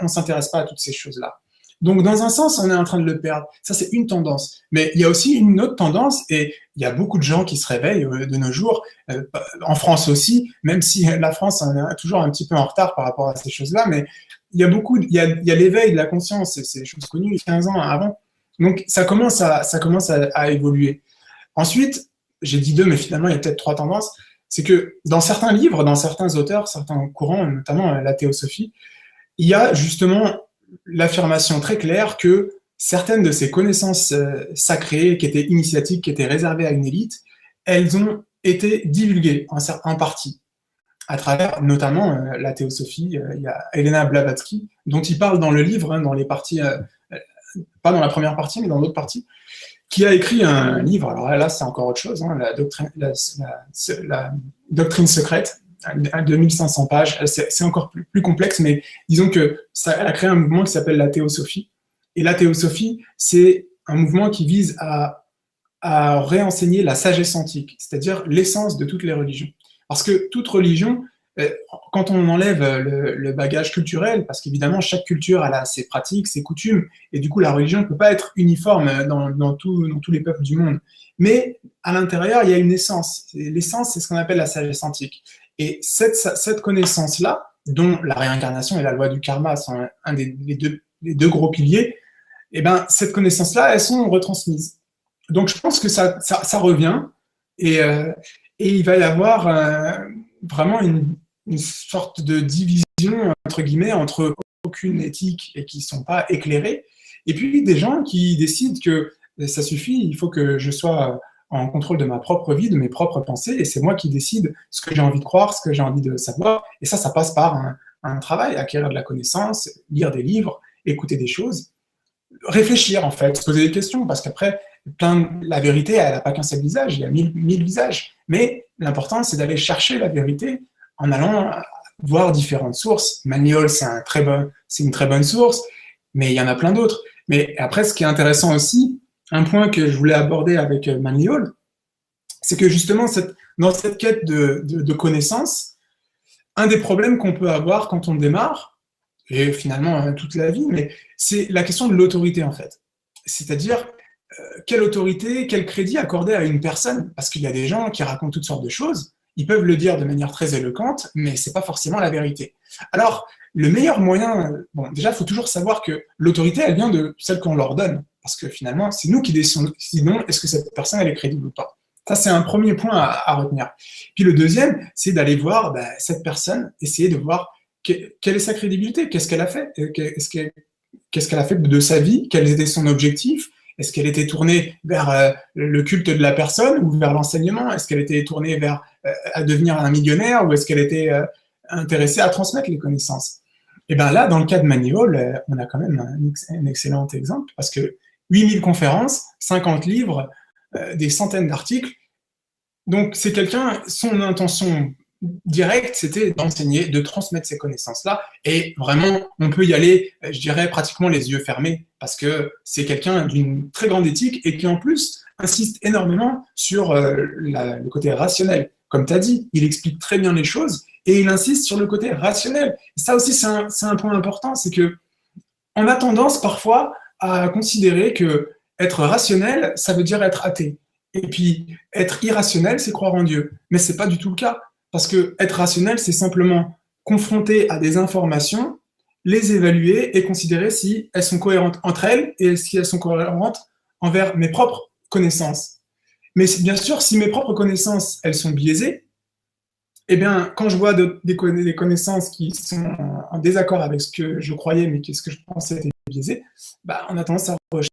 s'intéresse pas à toutes ces choses-là. Donc dans un sens, on est en train de le perdre. Ça c'est une tendance. Mais il y a aussi une autre tendance, et il y a beaucoup de gens qui se réveillent de nos jours, en France aussi, même si la France est toujours un petit peu en retard par rapport à ces choses-là, mais il y a l'éveil de la conscience, c'est des choses connues 15 ans avant. Donc ça commence à évoluer. Ensuite, j'ai dit deux, mais finalement il y a peut-être trois tendances. C'est que dans certains livres, dans certains auteurs, certains courants, notamment la théosophie, il y a justement l'affirmation très claire que certaines de ces connaissances sacrées, qui étaient initiatiques, qui étaient réservées à une élite, elles ont été divulguées en partie, à travers notamment la théosophie. Il y a Elena Blavatsky, dont il parle dans le livre, hein, dans les parties, pas dans la première partie, mais dans d'autres parties, qui a écrit un livre, alors là c'est encore autre chose, hein, la doctrine secrète, à 2500 pages, c'est encore plus complexe, mais disons que elle a créé un mouvement qui s'appelle la théosophie. Et la théosophie, c'est un mouvement qui vise à réenseigner la sagesse antique, c'est-à-dire l'essence de toutes les religions. Parce que toute religion, quand on enlève le bagage culturel, parce qu'évidemment chaque culture a ses pratiques, ses coutumes, et du coup la religion ne peut pas être uniforme dans tous les peuples du monde. Mais à l'intérieur, il y a une essence. L'essence, c'est ce qu'on appelle la sagesse antique. Et cette connaissance-là, dont la réincarnation et la loi du karma sont les deux gros piliers, et ben, cette connaissance-là, elles sont retransmises. Donc je pense que ça revient, et il va y avoir vraiment une sorte de division, entre guillemets, entre aucune éthique et qui ne sont pas éclairés, et puis des gens qui décident que ça suffit, il faut que je sois en contrôle de ma propre vie, de mes propres pensées, et c'est moi qui décide ce que j'ai envie de croire, ce que j'ai envie de savoir, et ça passe par un travail, acquérir de la connaissance, lire des livres, écouter des choses, réfléchir en fait, se poser des questions, parce qu'après, la vérité, elle n'a pas qu'un seul visage, il y a mille visages, mais l'important c'est d'aller chercher la vérité en allant voir différentes sources. Maniol, c'est une très bonne source, mais il y en a plein d'autres. Mais après, ce qui est intéressant aussi, un point que je voulais aborder avec Maniol, c'est que justement, dans cette quête de connaissances, un des problèmes qu'on peut avoir quand on démarre, et finalement toute la vie, mais c'est la question de l'autorité en fait. C'est-à-dire, quelle autorité, quel crédit accorder à une personne? Parce qu'il y a des gens qui racontent toutes sortes de choses, ils peuvent le dire de manière très éloquente, mais c'est pas forcément la vérité. Alors, le meilleur moyen, bon, déjà, il faut toujours savoir que l'autorité, elle vient de celle qu'on leur donne, parce que finalement, c'est nous qui décidons est-ce que cette personne, elle est crédible ou pas. Ça, c'est un premier point à retenir. Puis le deuxième, c'est d'aller voir cette personne, essayer de voir quelle est sa crédibilité, qu'est-ce qu'elle a fait, qu'est-ce qu'elle a fait de sa vie, quel était son objectif, est-ce qu'elle était tournée vers le culte de la personne ou vers l'enseignement? Est-ce qu'elle était tournée vers à devenir un millionnaire ou est-ce qu'elle était intéressée à transmettre les connaissances? Et bien là, dans le cas de Maniol, on a quand même un excellent exemple parce que 8000 conférences, 50 livres, des centaines d'articles. Donc c'est quelqu'un, son intention directe, c'était d'enseigner, de transmettre ces connaissances-là. Et vraiment, on peut y aller, je dirais, pratiquement les yeux fermés, parce que c'est quelqu'un d'une très grande éthique et qui, en plus, insiste énormément sur le côté rationnel. Comme tu as dit, il explique très bien les choses et il insiste sur le côté rationnel. Et ça aussi, c'est un point important, c'est que on a tendance parfois à considérer que être rationnel, ça veut dire être athée. Et puis, être irrationnel, c'est croire en Dieu. Mais ce n'est pas du tout le cas. Parce que être rationnel, c'est simplement confronter à des informations, les évaluer et considérer si elles sont cohérentes entre elles et si elles sont cohérentes envers mes propres connaissances. Mais bien sûr, si mes propres connaissances, elles sont biaisées, eh bien, quand je vois des connaissances qui sont en désaccord avec ce que je croyais, mais ce que je pensais était biaisé, on a tendance à rechercher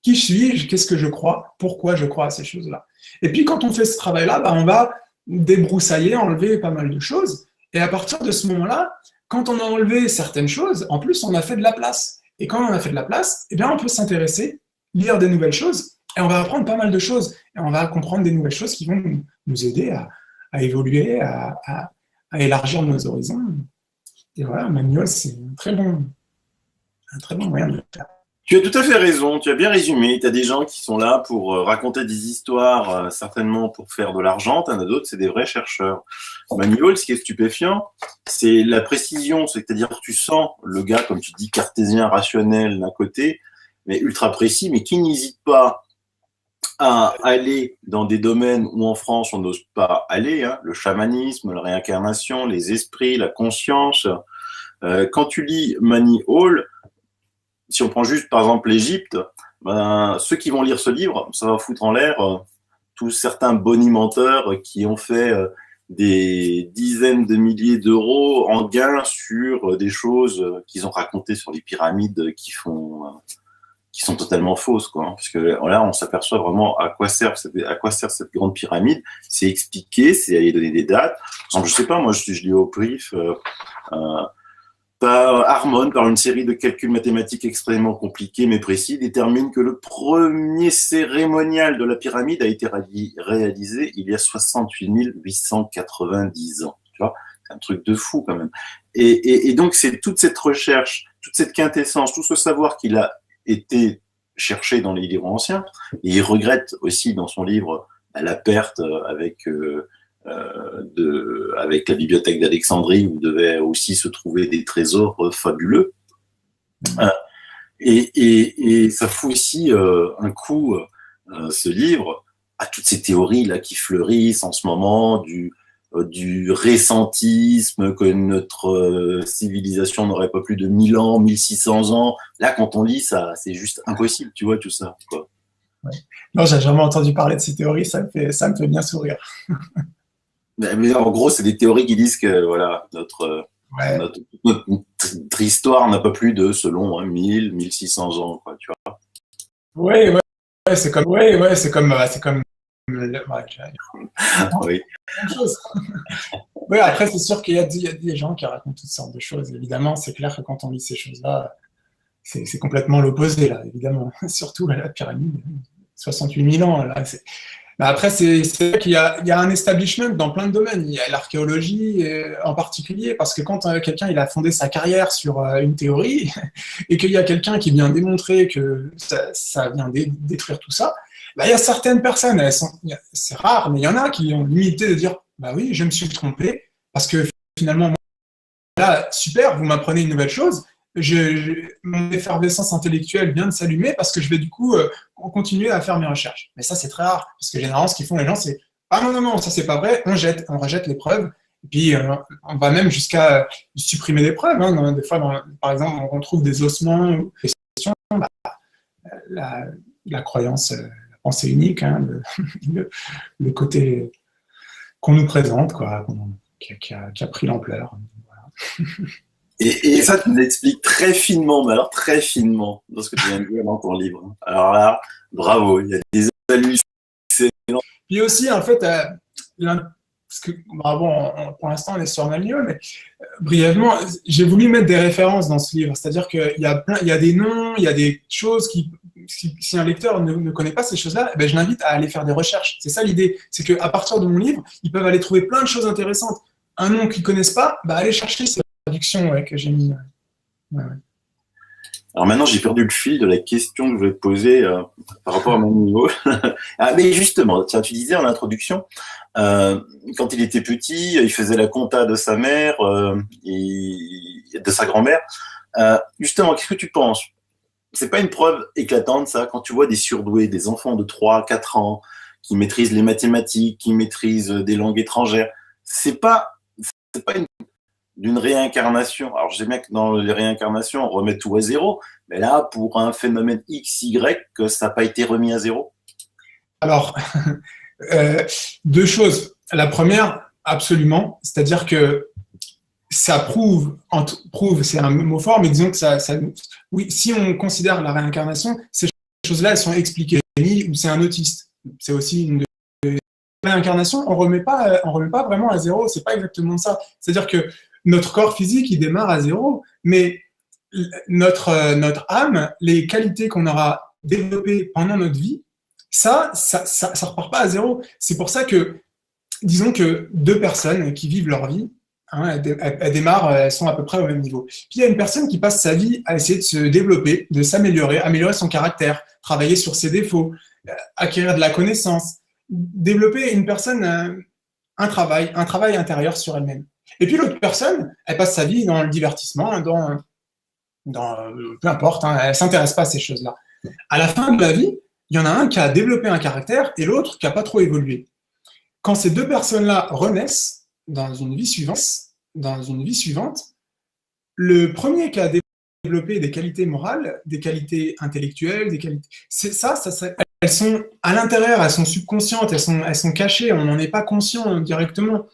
qui suis-je, qu'est-ce que je crois, pourquoi je crois à ces choses-là. Et puis, quand on fait ce travail-là, on va débroussailler, enlever pas mal de choses. Et à partir de ce moment-là, quand on a enlevé certaines choses, en plus, on a fait de la place. Et quand on a fait de la place, eh bien, on peut s'intéresser, lire des nouvelles choses, et on va apprendre pas mal de choses. Et on va comprendre des nouvelles choses qui vont nous aider à évoluer, à élargir nos horizons. Et voilà, Maniol, c'est un très bon moyen de le faire. Tu as tout à fait raison, tu as bien résumé. Tu as des gens qui sont là pour raconter des histoires, certainement pour faire de l'argent. Tu en as d'autres, c'est des vrais chercheurs. Maniol, ce qui est stupéfiant, c'est la précision. C'est-à-dire que tu sens le gars, comme tu dis, cartésien, rationnel d'un côté, mais ultra précis, mais qui n'hésite pas à aller dans des domaines où en France, on n'ose pas aller. Hein, le chamanisme, la réincarnation, les esprits, la conscience. Quand tu lis Maniol, si on prend juste par exemple l'Égypte, ceux qui vont lire ce livre, ça va foutre en l'air tous certains bonimenteurs qui ont fait des dizaines de milliers d'euros en gains sur des choses qu'ils ont racontées sur les pyramides qui sont totalement fausses, quoi. Parce que là, on s'aperçoit vraiment à quoi sert cette grande pyramide. C'est expliqué, c'est aller donner des dates. Par exemple, je sais pas, moi, je lis au pif, Harmon, par une série de calculs mathématiques extrêmement compliqués mais précis, détermine que le premier cérémonial de la pyramide a été réalisé il y a 68 890 ans. Tu vois, c'est un truc de fou quand même. Et donc, c'est toute cette recherche, toute cette quintessence, tout ce savoir qu'il a été cherché dans les livres anciens. Et il regrette aussi dans son livre la perte avec la bibliothèque d'Alexandrie où devaient aussi se trouver des trésors fabuleux. Et ça fout aussi un coup, ce livre, à toutes ces théories là qui fleurissent en ce moment du récentisme, que notre civilisation n'aurait pas plus de 1000 ans, 1600 ans. Là, quand on lit ça, c'est juste impossible, tu vois, tout ça, quoi. Ouais. Non, j'ai jamais entendu parler de ces théories, ça me fait bien sourire. Mais en gros, c'est des théories qui disent que voilà, notre histoire n'a pas plus de, selon 1000, 1600 ans, quoi, tu vois. Ouais, c'est comme, Oui. Oui, après, c'est sûr qu'il y a des gens qui racontent toutes sortes de choses. Évidemment, c'est clair que quand on lit ces choses-là, c'est complètement l'opposé, là, évidemment. Surtout la pyramide, 68 000 ans, là. Mais après, c'est vrai qu'il y a un establishment dans plein de domaines. Il y a l'archéologie en particulier, parce que quand quelqu'un il a fondé sa carrière sur une théorie, et qu'il y a quelqu'un qui vient démontrer que ça vient détruire tout ça, bah, il y a certaines personnes, c'est rare, mais il y en a qui ont l'humilité de dire « bah oui, je me suis trompé, parce que finalement, moi, là, super, vous m'apprenez une nouvelle chose, mon effervescence intellectuelle vient de s'allumer parce que je vais du coup continuer à faire mes recherches. » Mais ça, c'est très rare, parce que généralement, ce qu'ils font les gens, c'est « ah non, ça c'est pas vrai, on rejette les preuves. » Et puis, on va même jusqu'à supprimer des preuves. Hein. Des fois, par exemple, on retrouve des ossements ou des questions, bah, la croyance, la pensée unique, hein, le côté qu'on nous présente, quoi, qui a pris l'ampleur. Voilà. Et ça, tu l'expliques très finement, mais alors très finement, dans ce que tu viens de dire dans ton livre. Alors là, bravo, il y a des hallucinations. Puis aussi, en fait, parce que, pour l'instant, on est sur Nalio, mais brièvement, j'ai voulu mettre des références dans ce livre. C'est-à-dire qu'il y a des noms, il y a des choses si un lecteur ne connaît pas ces choses-là, ben, je l'invite à aller faire des recherches. C'est ça l'idée. C'est qu'à partir de mon livre, ils peuvent aller trouver plein de choses intéressantes. Un nom qu'ils ne connaissent pas, bah, allez chercher ces traductions que j'ai mis. Ouais. Alors maintenant, j'ai perdu le fil de la question que je voulais te poser par rapport à mon niveau. Ah, mais justement, tiens, tu disais en introduction, quand il était petit, il faisait la compta de sa mère et de sa grand-mère. Justement, qu'est-ce que tu penses? C'est pas une preuve éclatante, ça, quand tu vois des surdoués, des enfants de 3, 4 ans qui maîtrisent les mathématiques, qui maîtrisent des langues étrangères. C'est pas d'une réincarnation. Alors, je sais bien que dans les réincarnations, on remet tout à zéro, mais là, pour un phénomène X, Y, ça n'a pas été remis à zéro. Alors, deux choses. La première, absolument, c'est-à-dire que ça prouve, c'est un mot fort, mais disons que oui, si on considère la réincarnation, ces choses-là, elles sont expliquées. Ou c'est un autiste. C'est aussi une réincarnation, on remet pas vraiment à zéro. C'est pas exactement ça. C'est-à-dire que notre corps physique, il démarre à zéro, mais notre âme, les qualités qu'on aura développées pendant notre vie, ça repart pas à zéro. C'est pour ça que, disons que deux personnes qui vivent leur vie, hein, elles démarrent, elles sont à peu près au même niveau. Puis il y a une personne qui passe sa vie à essayer de se développer, de s'améliorer, améliorer son caractère, travailler sur ses défauts, acquérir de la connaissance, développer une personne, un travail intérieur sur elle-même. Et puis l'autre personne, elle passe sa vie dans le divertissement, peu importe, hein, elle ne s'intéresse pas à ces choses-là. À la fin de la vie, il y en a un qui a développé un caractère et l'autre qui n'a pas trop évolué. Quand ces deux personnes-là renaissent dans une vie suivante, le premier qui a développé des qualités morales, des qualités intellectuelles, elles sont à l'intérieur, elles sont subconscientes, elles sont cachées, on n'en est pas conscient directement.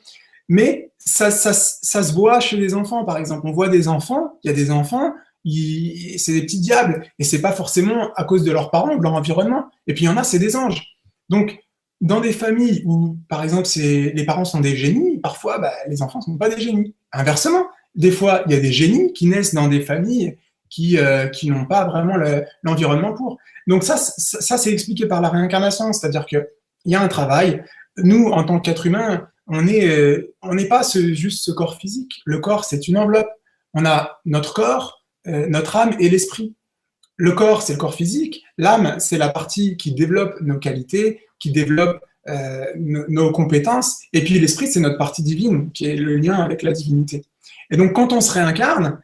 Mais ça se voit chez les enfants, par exemple. On voit des enfants, il y a des enfants, c'est des petits diables, et c'est pas forcément à cause de leurs parents ou de leur environnement. Et puis il y en a, c'est des anges. Donc, dans des familles où, par exemple, les parents sont des génies, parfois, les enfants ne sont pas des génies. Inversement, des fois, il y a des génies qui naissent dans des familles qui n'ont pas vraiment l'environnement pour. Donc ça c'est expliqué par la réincarnation, c'est-à-dire qu'il y a un travail. Nous, en tant qu'êtres humains, on n'est pas juste ce corps physique. Le corps, c'est une enveloppe. On a notre corps, notre âme et l'esprit. Le corps, c'est le corps physique. L'âme, c'est la partie qui développe nos qualités, qui développe nos compétences. Et puis l'esprit, c'est notre partie divine, qui est le lien avec la divinité. Et donc, quand on se réincarne,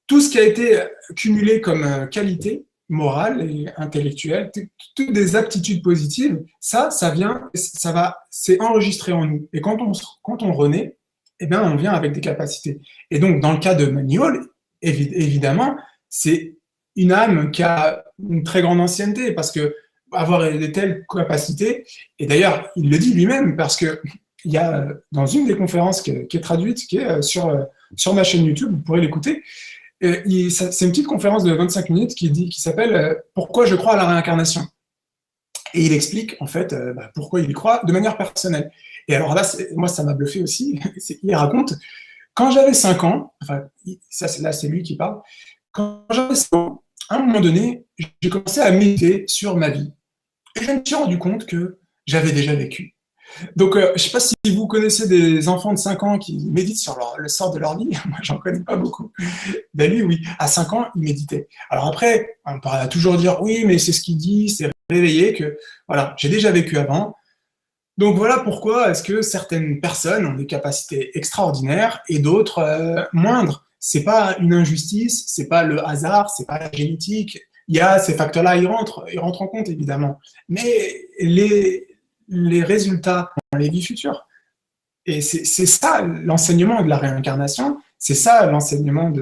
tout ce qui a été cumulé comme qualité morale et intellectuelle, toutes des aptitudes positives, c'est enregistré en nous. Et quand on renaît, eh bien, on vient avec des capacités. Et donc, dans le cas de Maniol, évidemment, c'est une âme qui a une très grande ancienneté, parce que avoir de telles capacités, et d'ailleurs, il le dit lui-même, parce que il y a dans une des conférences qui est traduite, qui est sur ma chaîne YouTube, vous pourrez l'écouter. C'est une petite conférence de 25 minutes qui s'appelle « Pourquoi je crois à la réincarnation ?» Et il explique en fait pourquoi il y croit de manière personnelle. Et alors là, moi, ça m'a bluffé aussi. Il raconte, quand j'avais 5 ans, enfin, là, c'est lui qui parle, quand j'avais 5 ans, à un moment donné, j'ai commencé à méditer sur ma vie. Et je me suis rendu compte que j'avais déjà vécu. Donc, je ne sais pas si vous connaissez des enfants de 5 ans qui méditent sur le sort de leur lit. Moi, j'en connais pas beaucoup. Ben lui, oui, à 5 ans, il méditait. Alors après, on pourra toujours dire, oui, mais c'est ce qu'il dit, c'est réveillé, que voilà, j'ai déjà vécu avant. Donc voilà pourquoi est-ce que certaines personnes ont des capacités extraordinaires et d'autres moindres. C'est pas une injustice, c'est pas le hasard, c'est pas la génétique. Il y a ces facteurs-là, ils rentrent en compte, évidemment. Mais les résultats dans les vies futures. Et c'est ça l'enseignement de la réincarnation, c'est ça l'enseignement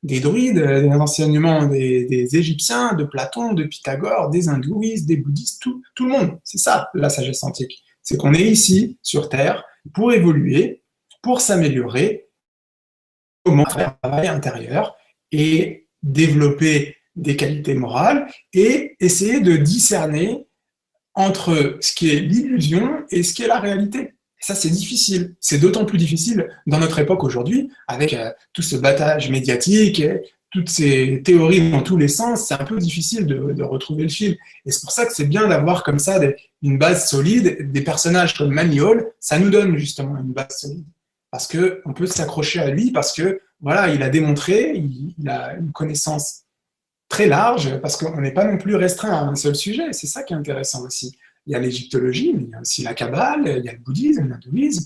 des druides, l'enseignement des Égyptiens, de Platon, de Pythagore, des hindouistes, des bouddhistes, tout le monde. C'est ça la sagesse antique. C'est qu'on est ici, sur Terre, pour évoluer, pour s'améliorer, comment faire un travail intérieur et développer des qualités morales et essayer de discerner entre ce qui est l'illusion et ce qui est la réalité. Et ça, c'est difficile. C'est d'autant plus difficile dans notre époque aujourd'hui, avec tout ce battage médiatique, et toutes ces théories dans tous les sens, c'est un peu difficile de retrouver le fil. Et c'est pour ça que c'est bien d'avoir comme ça une base solide, des personnages comme Maniol, ça nous donne justement une base solide. Parce qu'on peut s'accrocher à lui, parce que voilà, il a démontré, il a une connaissance très large, parce qu'on n'est pas non plus restreint à un seul sujet. C'est ça qui est intéressant aussi. Il y a l'égyptologie, mais il y a aussi la kabbale, il y a le bouddhisme, l'hindouisme,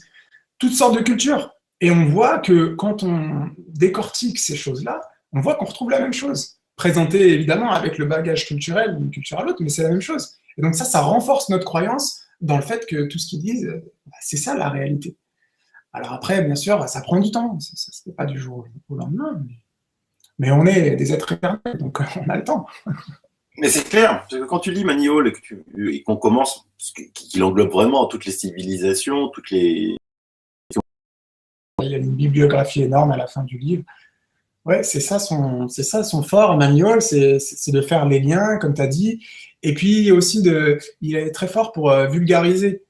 toutes sortes de cultures. Et on voit que quand on décortique ces choses-là, on voit qu'on retrouve la même chose. Présenté évidemment avec le bagage culturel d'une culture à l'autre, mais c'est la même chose. Et donc ça renforce notre croyance dans le fait que tout ce qu'ils disent, c'est ça la réalité. Alors après, bien sûr, ça prend du temps. Ça se fait pas du jour au lendemain. Mais on est des êtres éternels, donc on a le temps. Mais c'est clair, parce que quand tu lis Maniol et qu'on commence, qu'il englobe vraiment toutes les civilisations, toutes les... Il y a une bibliographie énorme à la fin du livre. Ouais, c'est ça son fort, Maniol, c'est de faire les liens, comme tu as dit, et puis aussi il est très fort pour vulgariser.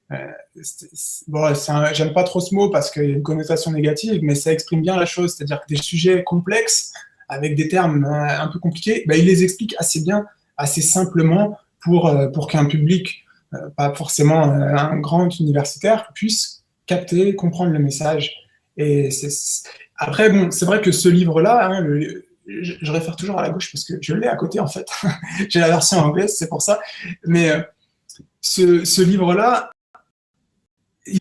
Bon, j'aime pas trop ce mot parce qu'il y a une connotation négative, mais ça exprime bien la chose, c'est-à-dire que des sujets complexes, avec des termes un peu compliqués, il les explique assez bien, assez simplement pour qu'un public, pas forcément un grand universitaire, puisse capter, comprendre le message. Et après, bon, c'est vrai que ce livre-là, hein, je réfère toujours à la gauche parce que je l'ai à côté en fait. J'ai la version anglaise, c'est pour ça. Mais ce livre-là, il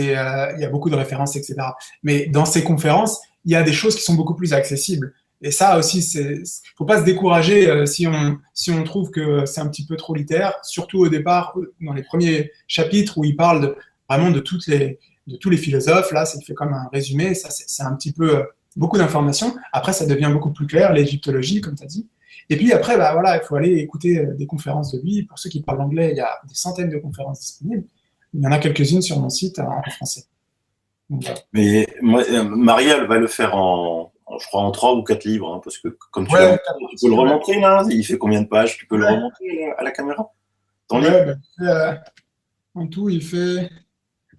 y a beaucoup de références, etc. Mais dans ces conférences, il y a des choses qui sont beaucoup plus accessibles. Et ça aussi, faut pas se décourager si on trouve que c'est un petit peu trop littéraire, surtout au départ, dans les premiers chapitres où il parle vraiment de tous les philosophes. Là, ça fait comme un résumé, ça c'est un petit peu beaucoup d'informations. Après, ça devient beaucoup plus clair, l'égyptologie, comme tu as dit. Et puis après, voilà, il faut aller écouter des conférences de lui. Pour ceux qui parlent anglais, il y a des centaines de conférences disponibles. Il y en a quelques-unes sur mon site en français. Donc, voilà. Mais moi, Maria, elle va le faire je crois, en 3 ou 4 livres, hein, parce que comme tu l'as Ouais, montré, tu peux le ouais, remontrer là. Il fait combien de pages? Tu peux le ouais, remontrer à la caméra, ton livre? ouais, ben, en tout, il fait.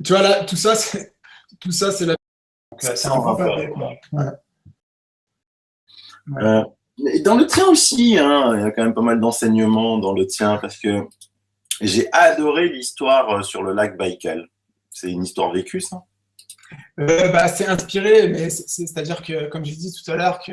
Tu vois, là, tout ça, c'est la. Donc, C'est c'est un gros 120 pages. papier, quoi. Ouais, ouais. Euh, et dans le tien aussi, hein, il y a quand même pas mal d'enseignements dans le tien, parce que j'ai adoré l'histoire sur le lac Baïkal. C'est une histoire vécue, ça? Bah, c'est inspiré, mais c'est-à-dire que, comme j'ai dit tout à l'heure, que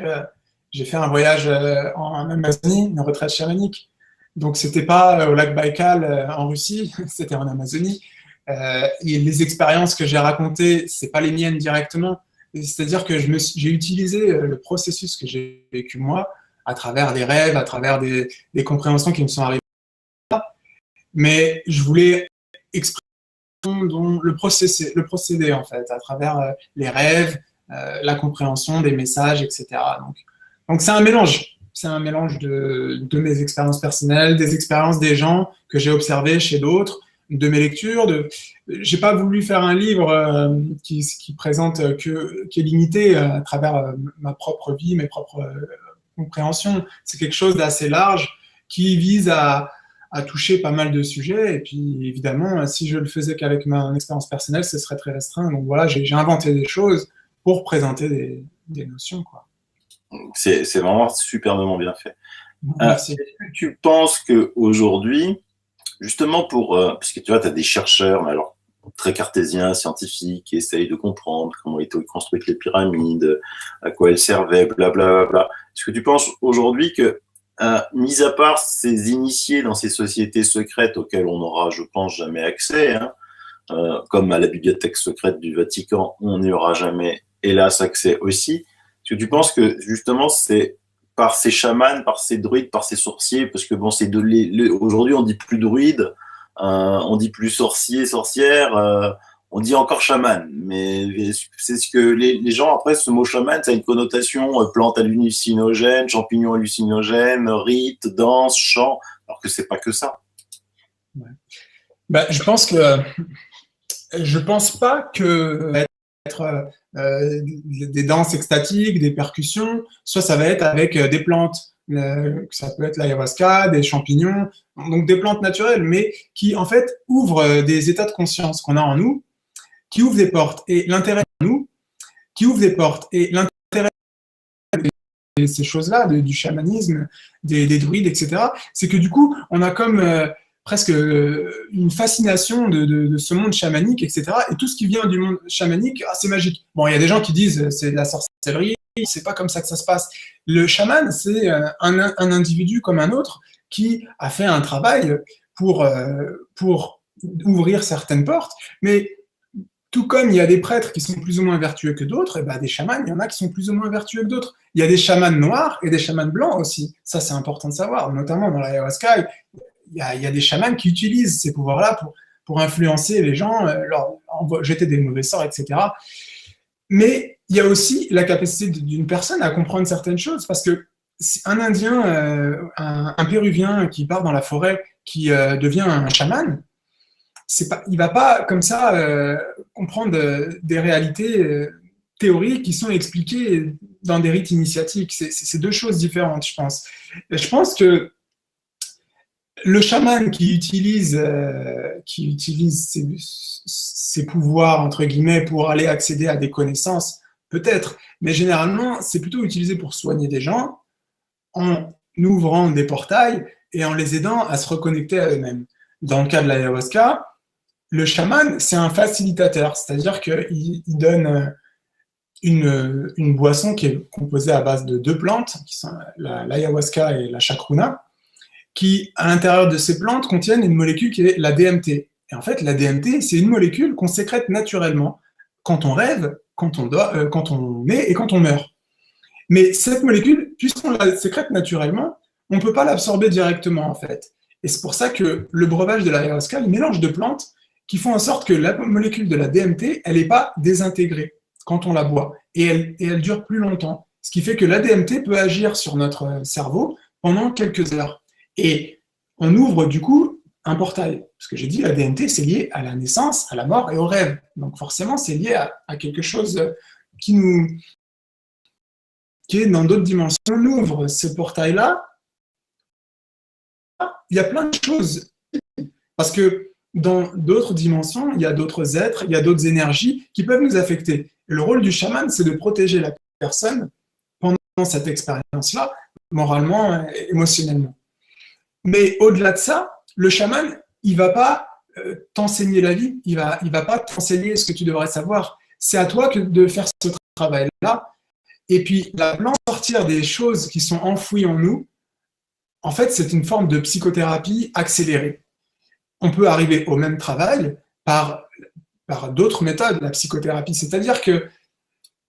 j'ai fait un voyage en Amazonie, une retraite chamanique. Donc, c'était pas au lac Baïkal en Russie, c'était en Amazonie. Et les expériences que j'ai racontées, c'est pas les miennes directement. C'est-à-dire que j'ai utilisé le processus que j'ai vécu moi, à travers des rêves, à travers des compréhensions qui me sont arrivées. Mais je voulais exprimer dont le procédé en fait, à travers les rêves, la compréhension des messages, etc. Donc c'est un mélange de mes expériences personnelles, des expériences des gens que j'ai observés chez d'autres, de mes lectures. J'ai pas voulu faire un livre qui présente qui est limité à travers ma propre vie, mes propres compréhensions. C'est quelque chose d'assez large qui vise à toucher pas mal de sujets. Et puis, évidemment, si je le faisais qu'avec ma expérience personnelle, ce serait très restreint. Donc voilà, j'ai inventé des choses pour présenter des notions, quoi. C'est vraiment superbement bien fait. Merci. Est-ce que tu penses qu'aujourd'hui, justement puisque tu vois, tu as des chercheurs, mais alors très cartésiens, scientifiques, qui essayent de comprendre comment étaient construites les pyramides, à quoi elles servaient, blablabla. Est-ce que tu penses aujourd'hui que, mis à part ces initiés dans ces sociétés secrètes auxquelles on n'aura, je pense, jamais accès, hein, comme à la bibliothèque secrète du Vatican, on n'y aura jamais, hélas, accès aussi. Est-ce que tu penses que justement c'est par ces chamans, par ces druides, par ces sorciers, parce que bon, aujourd'hui on dit plus druide, on dit plus sorcier, sorcière, on dit encore chaman, mais c'est ce que les gens après ce mot chaman, ça a une connotation plante hallucinogène, champignon hallucinogène, rite, danse, chant, alors que c'est pas que ça. Ouais. Ben, je pense pas que être des danses extatiques, des percussions, soit ça va être avec des plantes, ça peut être l'ayahuasca, des champignons, donc des plantes naturelles, mais qui en fait ouvrent des états de conscience qu'on a en nous, qui ouvrent des portes. Et l'intérêt en nous, qui ouvrent des portes. Et l'intérêt de ces choses-là, du chamanisme, des druides, etc., c'est que du coup, on a comme presque une fascination de ce monde chamanique, etc. Et tout ce qui vient du monde chamanique, ah, c'est magique. Bon, il y a des gens qui disent c'est de la sorcellerie, c'est pas comme ça que ça se passe. Le chaman, c'est un individu comme un autre qui a fait un travail pour ouvrir certaines portes, mais tout comme il y a des prêtres qui sont plus ou moins vertueux que d'autres, et ben des chamans, il y en a qui sont plus ou moins vertueux que d'autres. Il y a des chamans noirs et des chamans blancs aussi. Ça, c'est important de savoir. Notamment dans l'ayahuasca, il y a des chamans qui utilisent ces pouvoirs-là pour influencer les gens, leur jeter des mauvais sorts, etc. Mais il y a aussi la capacité d'une personne à comprendre certaines choses, parce que un Indien, un Péruvien qui part dans la forêt, qui devient un chaman, il va pas comme ça comprendre des réalités théoriques qui sont expliquées dans des rites initiatiques. C'est deux choses différentes, je pense. Et je pense que le chaman qui utilise ses pouvoirs, entre guillemets, pour aller accéder à des connaissances, peut-être, mais généralement, c'est plutôt utilisé pour soigner des gens en ouvrant des portails et en les aidant à se reconnecter à eux-mêmes. Dans le cas de l'ayahuasca, le chaman, c'est un facilitateur, c'est-à-dire qu'il donne une boisson qui est composée à base de deux plantes, qui sont l'ayahuasca et la chacruna, qui, à l'intérieur de ces plantes, contiennent une molécule qui est la DMT. Et en fait, la DMT, c'est une molécule qu'on sécrète naturellement quand on rêve, quand on naît et quand on meurt. Mais cette molécule, puisqu'on la sécrète naturellement, on ne peut pas l'absorber directement, en fait. Et c'est pour ça que le breuvage de l'ayahuasca, il mélange de plantes qui font en sorte que la molécule de la DMT, elle n'est pas désintégrée quand on la boit. Et elle dure plus longtemps. Ce qui fait que la DMT peut agir sur notre cerveau pendant quelques heures. Et on ouvre du coup un portail. Parce que j'ai dit, la DMT, c'est lié à la naissance, à la mort et au rêve. Donc forcément, c'est lié à quelque chose qui est dans d'autres dimensions. On ouvre ce portail-là, il y a plein de choses. Parce que dans d'autres dimensions, il y a d'autres êtres, il y a d'autres énergies qui peuvent nous affecter. Et le rôle du chaman, c'est de protéger la personne pendant cette expérience-là, moralement et émotionnellement. Mais au-delà de ça, le chaman, il ne va pas t'enseigner la vie, il va pas t'enseigner ce que tu devrais savoir. C'est à toi de faire ce travail-là. Et puis, la plan sortir des choses qui sont enfouies en nous, en fait, c'est une forme de psychothérapie accélérée. On peut arriver au même travail par d'autres méthodes, la psychothérapie. C'est-à-dire que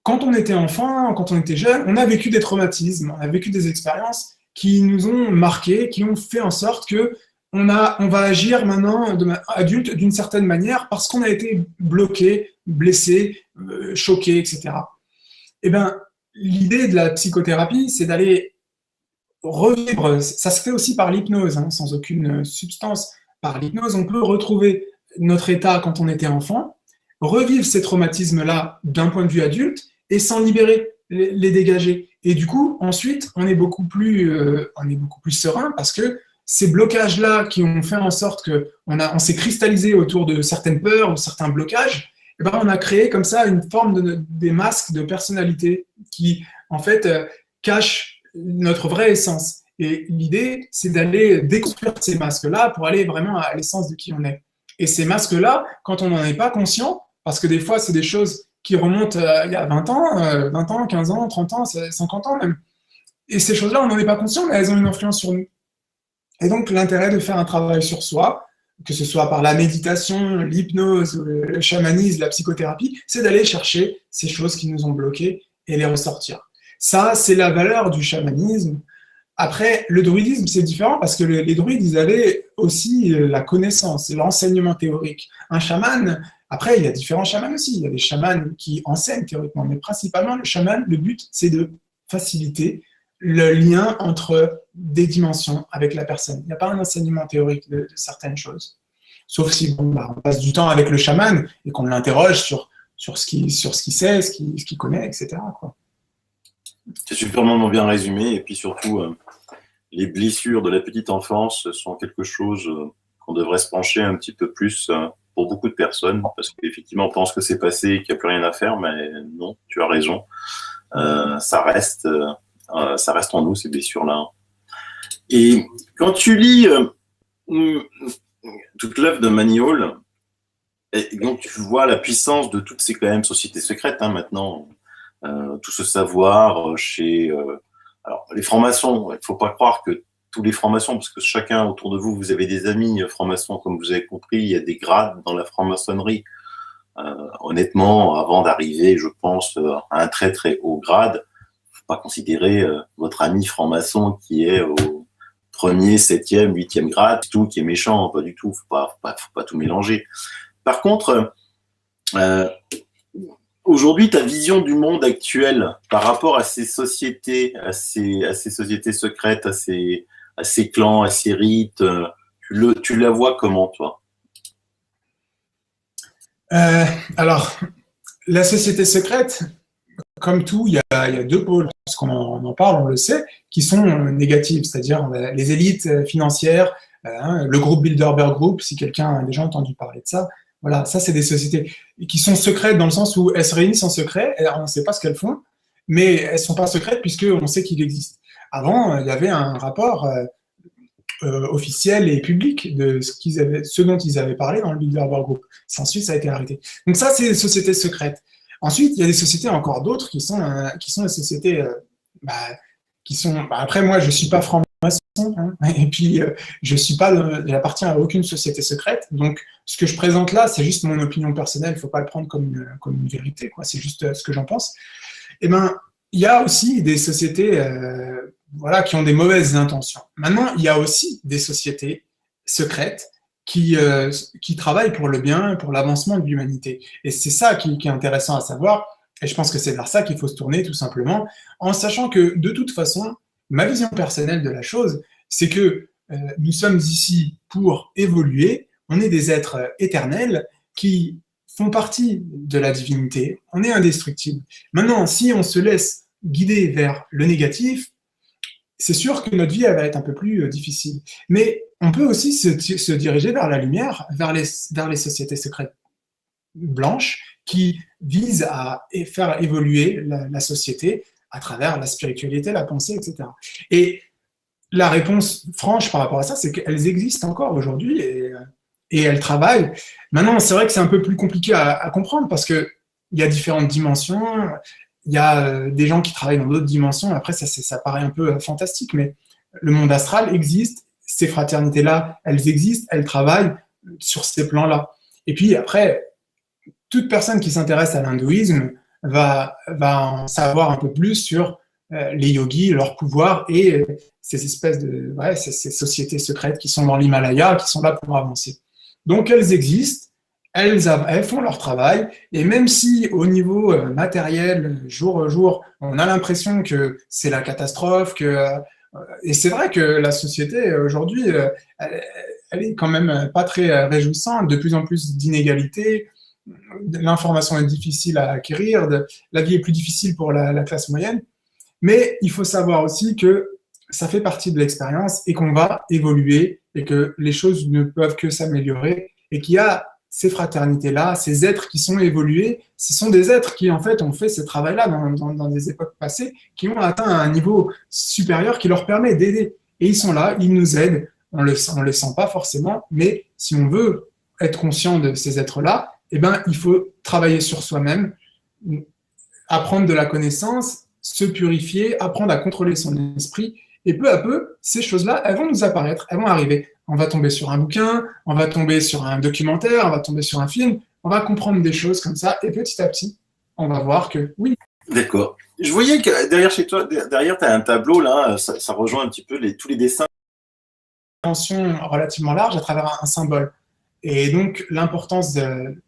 quand on était enfant, quand on était jeune, on a vécu des traumatismes, on a vécu des expériences qui nous ont marqués, qui ont fait en sorte que on va agir maintenant adulte d'une certaine manière parce qu'on a été bloqué, blessé, choqué, etc. Eh bien, l'idée de la psychothérapie, c'est d'aller revivre. Ça se fait aussi par l'hypnose, hein, sans aucune substance. Par l'hypnose, on peut retrouver notre état quand on était enfant, revivre ces traumatismes-là d'un point de vue adulte et s'en libérer, les dégager. Et du coup, ensuite, on est beaucoup plus serein parce que ces blocages-là qui ont fait en sorte qu'on s'est cristallisé autour de certaines peurs ou certains blocages, eh ben, on a créé comme ça une forme des masques de personnalité qui, en fait, cachent notre vraie essence. Et l'idée, c'est d'aller déconstruire ces masques-là pour aller vraiment à l'essence de qui on est. Et ces masques-là, quand on n'en est pas conscient, parce que des fois, c'est des choses qui remontent il y a 20 ans, 15 ans, 30 ans, 50 ans même. Et ces choses-là, on n'en est pas conscient, mais elles ont une influence sur nous. Et donc, l'intérêt de faire un travail sur soi, que ce soit par la méditation, l'hypnose, le chamanisme, la psychothérapie, c'est d'aller chercher ces choses qui nous ont bloqués et les ressortir. Ça, c'est la valeur du chamanisme. Après, le druidisme, c'est différent parce que les druides, ils avaient aussi la connaissance, l'enseignement théorique. Un chaman, après, il y a différents chamans aussi. Il y a des chamans qui enseignent théoriquement, mais principalement, le chaman, le but, c'est de faciliter le lien entre des dimensions avec la personne. Il n'y a pas un enseignement théorique de certaines choses. Sauf si on passe du temps avec le chaman et qu'on l'interroge sur ce qu'il sait, ce qu'il connaît, etc., quoi. C'est superment bien résumé. Et puis surtout, les blessures de la petite enfance sont quelque chose qu'on devrait se pencher un petit peu plus pour beaucoup de personnes. Parce qu'effectivement, on pense que c'est passé et qu'il n'y a plus rien à faire. Mais non, tu as raison. Ça reste en nous, ces blessures-là. Et quand tu lis toute l'œuvre de Manny Hall, et donc tu vois la puissance de toutes ces quand même sociétés secrètes maintenant, tout ce savoir chez alors les francs-maçons. Il ne faut pas croire que tous les francs-maçons, parce que chacun autour de vous, vous avez des amis francs-maçons, comme vous avez compris, il y a des grades dans la franc-maçonnerie. Honnêtement, avant d'arriver, je pense, à un très très haut grade, faut pas considérer votre ami franc-maçon qui est au premier, septième, huitième grade, tout qui est méchant, pas du tout. Faut pas tout mélanger. Par contre, aujourd'hui, ta vision du monde actuel par rapport à ces sociétés, à ces sociétés secrètes, à ces clans, à ces rites, tu la vois comment, toi? Alors, la société secrète, comme tout, il y a deux pôles, parce qu'on en parle, on le sait, qui sont négatives, c'est-à-dire les élites financières, le groupe Bilderberg Group, si quelqu'un a déjà entendu parler de ça. Voilà, ça, c'est des sociétés qui sont secrètes dans le sens où elles se réunissent en secret, et on ne sait pas ce qu'elles font, mais elles ne sont pas secrètes puisqu'on sait qu'il existe. Avant, il y avait un rapport officiel et public de ce dont ils avaient parlé dans le Bilderberg Group. Ensuite, ça a été arrêté. Donc ça, c'est des sociétés secrètes. Ensuite, il y a des sociétés encore d'autres qui sont des sociétés qui sont... après, moi, je ne suis pas franc-maçon, hein, et puis j'appartiens à aucune société secrète. Donc, ce que je présente là, c'est juste mon opinion personnelle. Il ne faut pas le prendre comme une vérité, quoi. C'est juste ce que j'en pense. Eh ben, il y a aussi des sociétés qui ont des mauvaises intentions. Maintenant, il y a aussi des sociétés secrètes qui travaillent pour le bien, pour l'avancement de l'humanité. Et c'est ça qui est intéressant à savoir, et je pense que c'est vers ça qu'il faut se tourner tout simplement, en sachant que de toute façon, ma vision personnelle de la chose, c'est que nous sommes ici pour évoluer, on est des êtres éternels qui font partie de la divinité, on est indestructible. Maintenant, si on se laisse guider vers le négatif, c'est sûr que notre vie elle va être un peu plus difficile. Mais on peut aussi se diriger vers la lumière, vers les sociétés secrètes blanches qui visent à faire évoluer la société à travers la spiritualité, la pensée, etc. Et la réponse franche par rapport à ça, c'est qu'elles existent encore aujourd'hui et elles travaillent. Maintenant, c'est vrai que c'est un peu plus compliqué à comprendre parce qu'il y a différentes dimensions, il y a des gens qui travaillent dans d'autres dimensions, après ça paraît un peu fantastique, mais le monde astral existe, ces fraternités-là, elles existent, elles travaillent sur ces plans-là. Et puis après, toute personne qui s'intéresse à l'hindouisme va en savoir un peu plus sur les yogis, leurs pouvoirs et ces espèces de ces sociétés secrètes qui sont dans l'Himalaya, qui sont là pour avancer. Donc elles existent, elles font leur travail, et même si au niveau matériel, jour au jour, on a l'impression que c'est la catastrophe, et c'est vrai que la société aujourd'hui, elle est quand même pas très réjouissante, de plus en plus d'inégalités, l'information est difficile à acquérir, la vie est plus difficile pour la classe moyenne, mais il faut savoir aussi que ça fait partie de l'expérience et qu'on va évoluer et que les choses ne peuvent que s'améliorer et qu'il y a ces fraternités-là, ces êtres qui sont évolués, ce sont des êtres qui en fait ont fait ce travail-là dans des époques passées, qui ont atteint un niveau supérieur qui leur permet d'aider. Et ils sont là, ils nous aident, on le sent pas forcément, mais si on veut être conscient de ces êtres-là, eh ben, il faut travailler sur soi-même, apprendre de la connaissance, se purifier, apprendre à contrôler son esprit. Et peu à peu, ces choses-là, elles vont nous apparaître, elles vont arriver. On va tomber sur un bouquin, on va tomber sur un documentaire, on va tomber sur un film, on va comprendre des choses comme ça, et petit à petit, on va voir que oui. D'accord. Je voyais que derrière chez toi, derrière, tu as un tableau, là, ça rejoint un petit peu tous les dessins. Une dimension relativement large à travers un symbole. Et donc, l'importance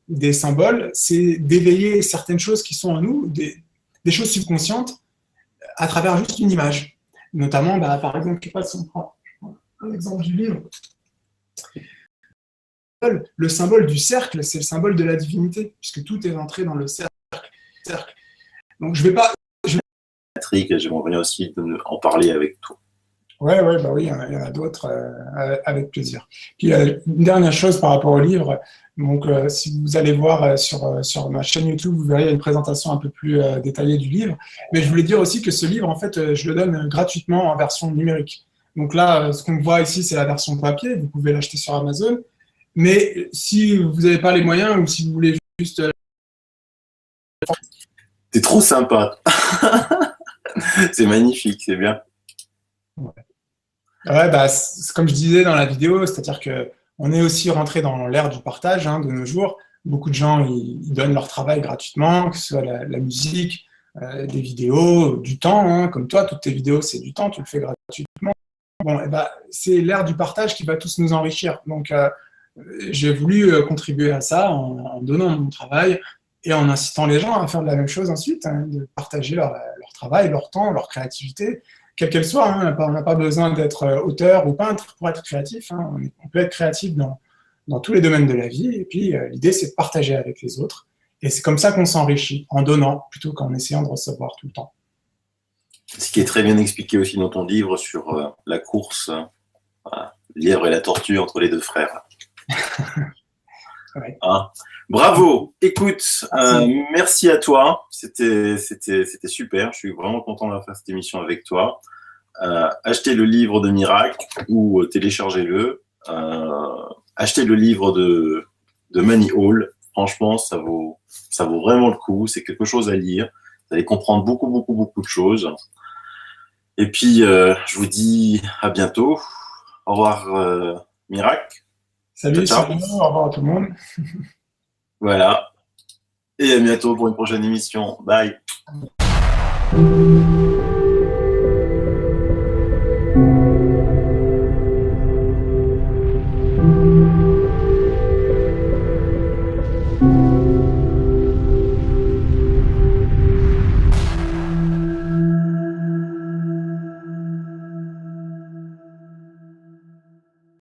des symboles, c'est d'éveiller certaines choses qui sont en nous, des choses subconscientes, à travers juste une image. Notamment, par exemple, je sais pas si on prend un exemple du livre. Le symbole du cercle, c'est le symbole de la divinité, puisque tout est rentré dans le cercle. Donc, je vais pas... Patrick, j'aimerais bien aussi en parler avec toi. Oui, il y en a d'autres avec plaisir. Puis une dernière chose par rapport au livre, donc si vous allez voir sur ma chaîne YouTube, vous verrez une présentation un peu plus détaillée du livre. Mais je voulais dire aussi que ce livre, en fait, je le donne gratuitement en version numérique. Donc là, ce qu'on voit ici, c'est la version papier. Vous pouvez l'acheter sur Amazon. Mais si vous n'avez pas les moyens ou si vous voulez juste... T'es trop sympa. C'est magnifique, c'est bien. Ouais, comme je disais dans la vidéo, c'est-à-dire qu'on est aussi rentré dans l'ère du partage de nos jours. Beaucoup de gens ils donnent leur travail gratuitement, que ce soit la musique, des vidéos, du temps. Comme toi, toutes tes vidéos, c'est du temps, tu le fais gratuitement. Bon, c'est l'ère du partage qui va tous nous enrichir. Donc, j'ai voulu contribuer à ça en donnant mon travail et en incitant les gens à faire de la même chose ensuite, de partager leur travail, leur temps, leur créativité. Quelle qu'elle soit, on n'a pas besoin d'être auteur ou peintre pour être créatif. On peut être créatif dans tous les domaines de la vie. Et puis, l'idée, c'est de partager avec les autres. Et c'est comme ça qu'on s'enrichit, en donnant, plutôt qu'en essayant de recevoir tout le temps. Ce qui est très bien expliqué aussi dans ton livre sur la course, lièvre et la tortue entre les deux frères. Ouais. Bravo. Écoute, merci à toi. C'était super. Je suis vraiment content d'avoir fait cette émission avec toi. Achetez le livre de Miracle ou téléchargez-le. Achetez le livre de Money Hall. Franchement, ça vaut vraiment le coup. C'est quelque chose à lire. Vous allez comprendre beaucoup de choses. Et puis, je vous dis à bientôt. Au revoir, Miracle. Salut, au revoir à tout le monde. Voilà. Et à bientôt pour une prochaine émission. Bye.